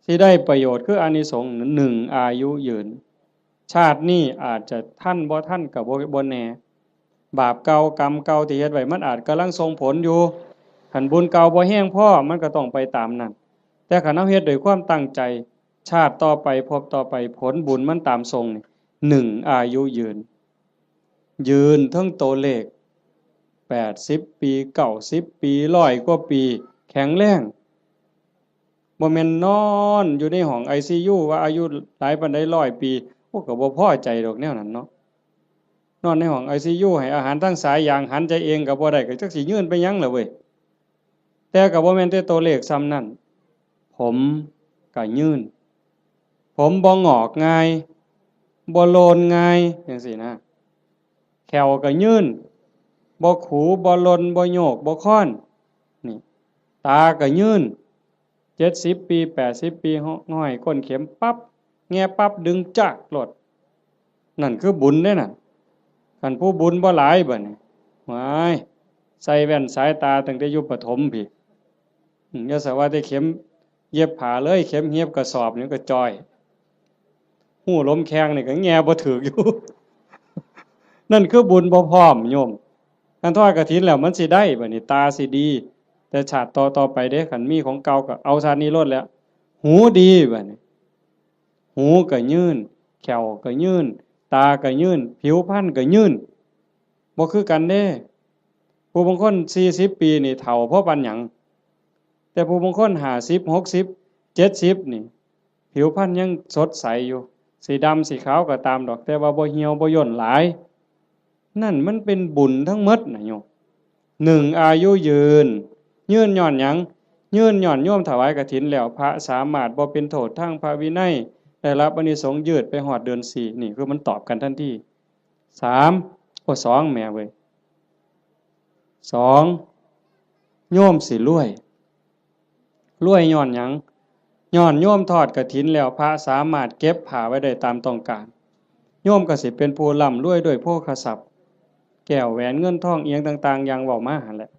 [SPEAKER 1] สิได้ประโยชน์คืออานิสงส์1อายุยืนชาตินี้อาจจะท่านบ่ท่านก็บ่แน่บาปเก่ากรรมเก่าที่เฮ็ดไว้มันอาจกำลังส่งผลอยู่คันบุญเก่าบ่แห้งพอมันก็ต้องไปตามนั้นแต่คันเฮาเฮ็ดด้วยความตั้งใจชาติต่อไปพบต่อไปผลบุญมันตามทรงนี่1อายุยืนทั้งตัวเลข80ปี90ปี100กว่าปีแข็งแรงบ่แม่นนอนอยู่ในห้อง ICU ว่าอายุหลายปานใด100ปีพวกก็บ่พอใจดอกแนวนั้นเนาะนอนในห้อง ICU ให้อาหารทั้งสายอย่างหันใจเองก็บ่ได้ก็จักสิยืนไปหยังล่ะเว้ยแต่ก็บ่แม่นแต่ตัวเลขซ้ำนั้นผมก็ยืนผมบ่งอกง่ายบ่โลนง่ายจังซี่นะแขวก็ยืนบ่ขูบ่ลนบ่โยกบ่ค้อนนี่ตาก็ยืน70ปี80ปีห้อยก้นเข็มปั๊บแง่ปั๊บดึงจักโลดนั่นคือบุญเด้น่ะคันผู้บุญบ่หลายบัดนี้หวายใส่แว่นสายตาตั้งแต่อยู่ประถมพี่อย่าสว่าแต่เข็มเย็บผ้าเลยเข็มเย็บกระสอบนี่ก็จ้อยหูล้มแข้งนี่ก็แง่บ่ถึกอยู่ นั่นคือบุญบ่พร้อมโยมคันทอดกฐินแล้วมันสิได้บัดนี้ตาสิดีแต่ชาติต่อไปเด้คันมีของเก่าก็เอาชาตินี้ลดแล้วหูดีบัดนี้หูก็ยืนแขวก็ยืนตาก็ยืนผิวพรรณก็ยืนบ่คือกันเด้ผู้บางคน40ปีนี่เฒ่าเพราะปานหยังแต่ผู้บางคน50 60 70นี่ผิวพรรณยังสดใสอยู่สีดำสีขาวก็ตามดอกแต่ว่าบ่เหี่ยวบ่ย่นหลายนั่นมันเป็นบุญทั้งหมดน่ะโยม1อายุยืนย้อนหยังยืนย้อนโยมถวายกฐินแล้วพระสามารถบ่เป็นโทษทางพระวินัยได้รับอานิสงส์ยืดไปฮอดเดือน4นี่คือมันตอบกันทันที2แม่เว้ย2โยมสิรวยย้อนหยังย้อนโยมทอดกฐินแล้วพระสามารถเก็บผ้าไว้ได้ตามต้องการโยมก็สิเป็นผู้ร่ำรวยด้วยโภคทรัพย์แก้วแหวนเงินทองเอียงต่างๆอย่างเว้ามาหั่นแหละ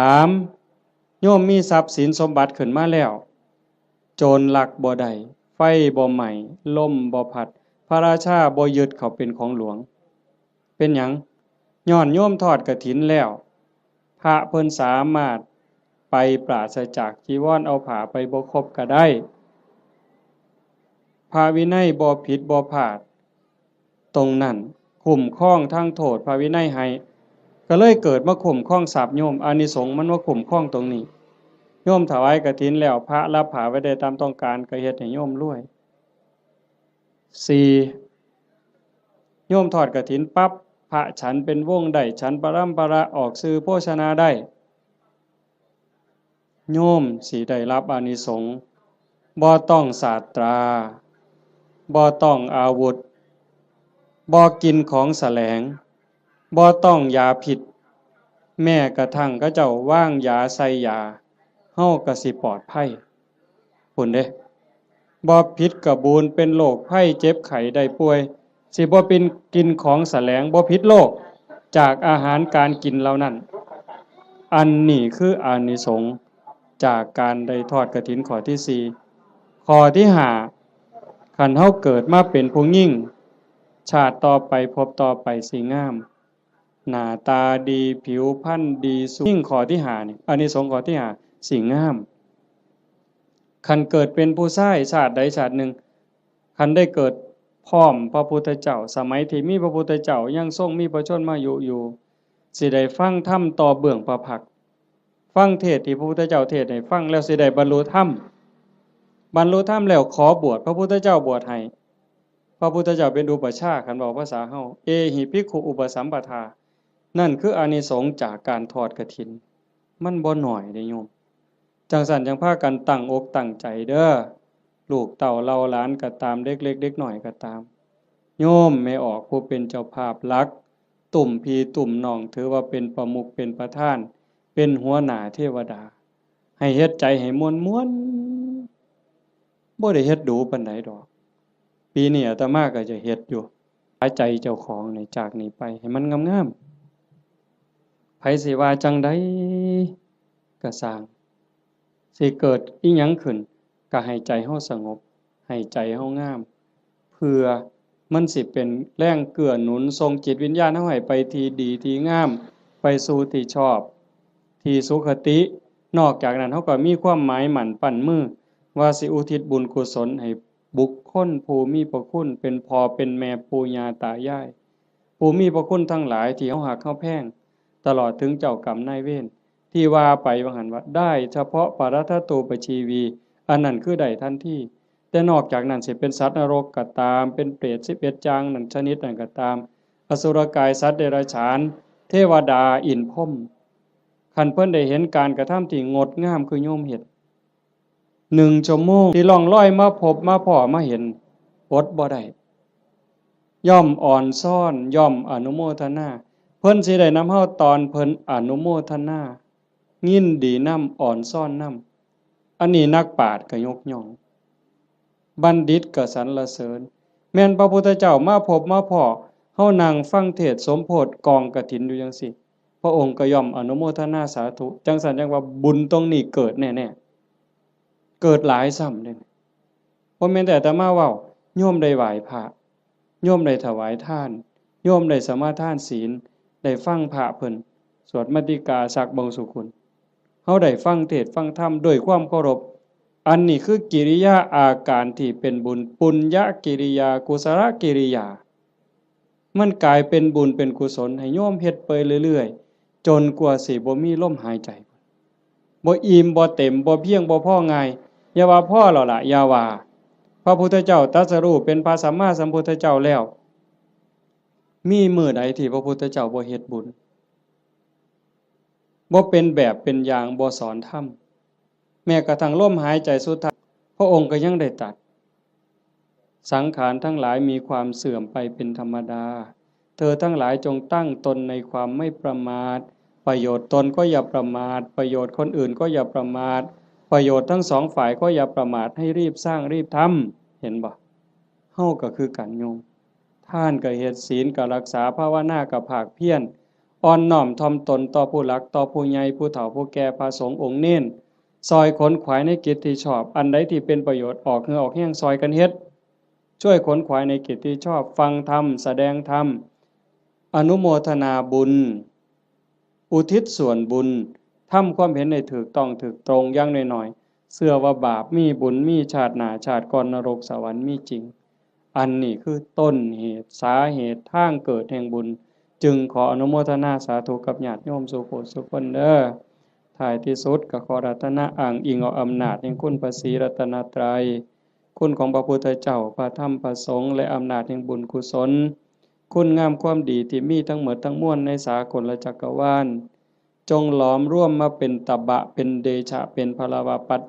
[SPEAKER 1] 3โยมมีทรัพย์สินสมบัติขึ้นมาแล้วโจรลักบ่ได้ไฟบ่ไหม้ลมบ่พัดพระราชาบ่ยึดเขาเป็นของหลวงเป็นหยังย้อนโยมทอดกฐินแล้วพระเพิ่นสามารถไปปราศจากจีวรเอาผ้าไปบ่ครบก็ได้พระวินัยบ่ผิดบ่พลาดตรงนั้นคุ้มครองทางโทษพระวินัยให้ก็เลยเกิดมาคุ้มครองทรัพย์โยมอานิสงส์มันว่าคุ้มครองตรงนี้โยมถวายกฐินแล้วพระรับผ้าไว้ได้ตามต้องการก็เฮ็ดให้โยมรวย4โยมทอดกฐินปั๊บพระฉันเป็นวงได้ฉันปรัมประออกสื่อโภชนาได้โยมสิได้รับอานิสงส์บ่ต้องศาสตราบ่ต้องอาวุธบ่กินของแสลงบ่ต้องยาพิษแม้กระทั่งเขาเจ้าว่างยาใส่ยาเฮาก็สิปลอดภัยพุ่นเด้บ่ผิดกระบูนเป็นโรคภัยเจ็บไข้ได้ป่วยสิบ่เป็นกินของแสลงบ่ผิดโรค จากอาหารการกินเหล่านั้นอันนี้คืออานิสงส์จากการได้ทอดกฐินข้อที่สี่ข้อที่ห้าคันเฮาเกิดมาเป็นผู้หญิงชาติต่อไปพบต่อไปสิงามหน้าตาดีผิวพรรณดีสุยิ่งข้อที่ห้านี่อานิสงส์ข้อที่ห้าสิงามคันเกิดเป็นผู้ชายชาติใดชาติหนึ่งคันได้เกิดพร้อมพระพุทธเจ้าสมัยที่มีพระพุทธเจ้ายังทรงมีพระชนมายุอยู่สิได้ฟังธรรมต่อเบื้องพระพักตร์ฟังเทศน์ที่พระพุทธเจ้าเทศน์ให้ฟังแล้วสิได้บรรลุธรรมแล้วขอบวชพระพุทธเจ้าบวชให้พระพุทธเจ้าเป็นอุปัชฌาย์คันบอกภาษาเฮาเอหิภิกขุอุปสัมปทานั่นคืออานิสงส์จากการทอดกฐินมันบ่น้อยเด้โยมจังซั่นจังพากันตั้งอกตั้งใจเด้อลูกเต้าเล่าหลานก็ตามเด็กเล็กเด็กน้อยก็ตามโยมไม่ออกผู้เป็นเจ้าภาพหลักตุ่มพี่ตุ่มน้องถือว่าเป็นประมุขเป็นประธานเป็นหัวหน้าเทวดาให้เฮ็ดใจให้ม่วนๆบ่ได้เฮ็ดดูปานใดดอกปีนี้อาตมาก็จะเฮ็ดอยู่หายใจเจ้าของในจากนี้ไปให้มันงามๆไผสิว่าจังได๋ก็สร้างสิเกิดอิหยังขึ้นก็ให้ใจเฮาสงบให้ใจเฮางามเพื่อมันสิเป็นแรงเกื้อหนุนส่งจิตวิญญาณเฮาให้ไปที่ดีที่งามไปสู่ที่ชอบที่สุขตินอกจากนั้นเฮาก็มีความหมายหมั่นปั้นมือว่าสิอุทิศบุญกุศลให้บุคคลผู้มีพระคุณเป็นพ่อเป็นแม่ปู่ย่าตายายผู้มีพระคุณทั้งหลายที่เฮาฮักเฮาแพงตลอดถึงเจ้ากรรมนายเวรที่ว่าไปว่าหั่นว่าได้เฉพาะปรัตถโตปชีวีอันนั้นคือได้ทันทีแต่นอกจากนั้นสิเป็นสัตว์นรกก็ตามเป็นเปรต11จางนั่นชนิดนั้นก็ตามอสุรกายสัตว์เดรัจฉานเทวดาอินทร์พรหมคันเพิ่นได้เห็นการกระทำที่งดงามคือโยมเฮ็ด1 ชั่วโมงที่ล่องลอยมาพบมาพ้อมาเห็นอดบ่ได้ย่อมอ่อนซ่อนย่อมอนุโมทนาเพิ่นสิได้นำเฮาตอนเพิ่นอนุโมทนายินดีนำอ่อนซ่อนนำอันนี้นักปราชญ์ก็ยกย่องบัณฑิตก็สรรเสริญแม่นพระพุทธเจ้ามาพบมาพ้อเฮานั่งฟังเทศน์สมโพธิกองกฐินอยู่จังซี่พระองค์ก็ย่อมอนุโมทนาสาธุจังซั่นจังว่าบุญตรงนี้เกิดแน่ๆเกิดหลายซ้ำเด้บ่แม่นแต่อาตมาเว้าโยมได้ไหว้พระโยมได้ถวายทานโยมได้สมาทานศีลได้ฟังพระเพิ่นสวดมติกาสักบงสุคุณเฮาได้ฟังเทศน์ฟังธรรมด้วยความเคารพอันนี้คือกิริยาอาการที่เป็นบุญปุญญกิริยากุศลกิริยามันกลายเป็นบุญเป็นกุศลให้โยมเฮ็ดไปเรื่อยๆจนกว่าสิบ่มีลมหายใจบ่อิ่มบ่เต็มบ่เพียงบ่พอง่ายอย่าว่าพอแล้วล่ะอย่าว่าพระพุทธเจ้าตรัสรู้เป็นพระสัมมาสัมพุทธเจ้าแล้วมีมื้อใดที่พระพุทธเจ้าบ่เฮ็ดบุญบ่เป็นแบบเป็นอย่างบ่สอนธรรมแม้กระทั่งลมหายใจสุดท้ายพระองค์ก็ยังได้ตรัสสังขารทั้งหลายมีความเสื่อมไปเป็นธรรมดาเธอทั้งหลายจงตั้งตนในความไม่ประมาทประโยชน์ตนก็อย่าประมาทประโยชน์คนอื่นก็อย่าประมาทประโยชน์ทั้งสองฝ่ายก็อย่าประมาทให้รีบสร้างรีบทำเห็นบ่เฮาก็คือกันโยมท่านก็เฮ็ดศีลก็รักษาภาวนาก็ภาคเพียรอ่อนน้อมถ่อมตนต่อผู้หลักต่อผู้ใหญ่ผู้เฒ่าผู้แก่พระสงฆ์องค์เน้นซอยขนขวายในกิจที่ชอบอันใดที่เป็นประโยชน์ออกเหงื่อออกแห้งซอยกันเฮ็ดช่วยขนขวายในกิจที่ชอบฟังธรรมแสดงธรรมอนุโมทนาบุญอุทิศส่วนบุญทำความเห็นในถูกต้องถูกตรงอย่างน้อยๆเชื่อว่าบาปมีบุญมีชาติหน้าชาติก่อนนรกสวรรค์มีจริงอันนี้คือต้นเหตุสาเหตุทางเกิดแห่งบุญจึงขออนุโมทนาสาธุกับญาติโยมสุโขสุคนเด้อท้ายที่สุดก็ขอรัตนะอ้างอิงเอาอำนาจแห่งคุณพระศรีรัตนตรัยคุณของพระพุทธเจ้าพระธรรมพระสงฆ์และอำนาจแห่งบุญกุศลคุณงามความดีที่มีทั้งหมดทั้งมวลในสากลจักรวาลจงหลอมร่วมมาเป็นตบะเป็นเดชะเป็นพลวปัต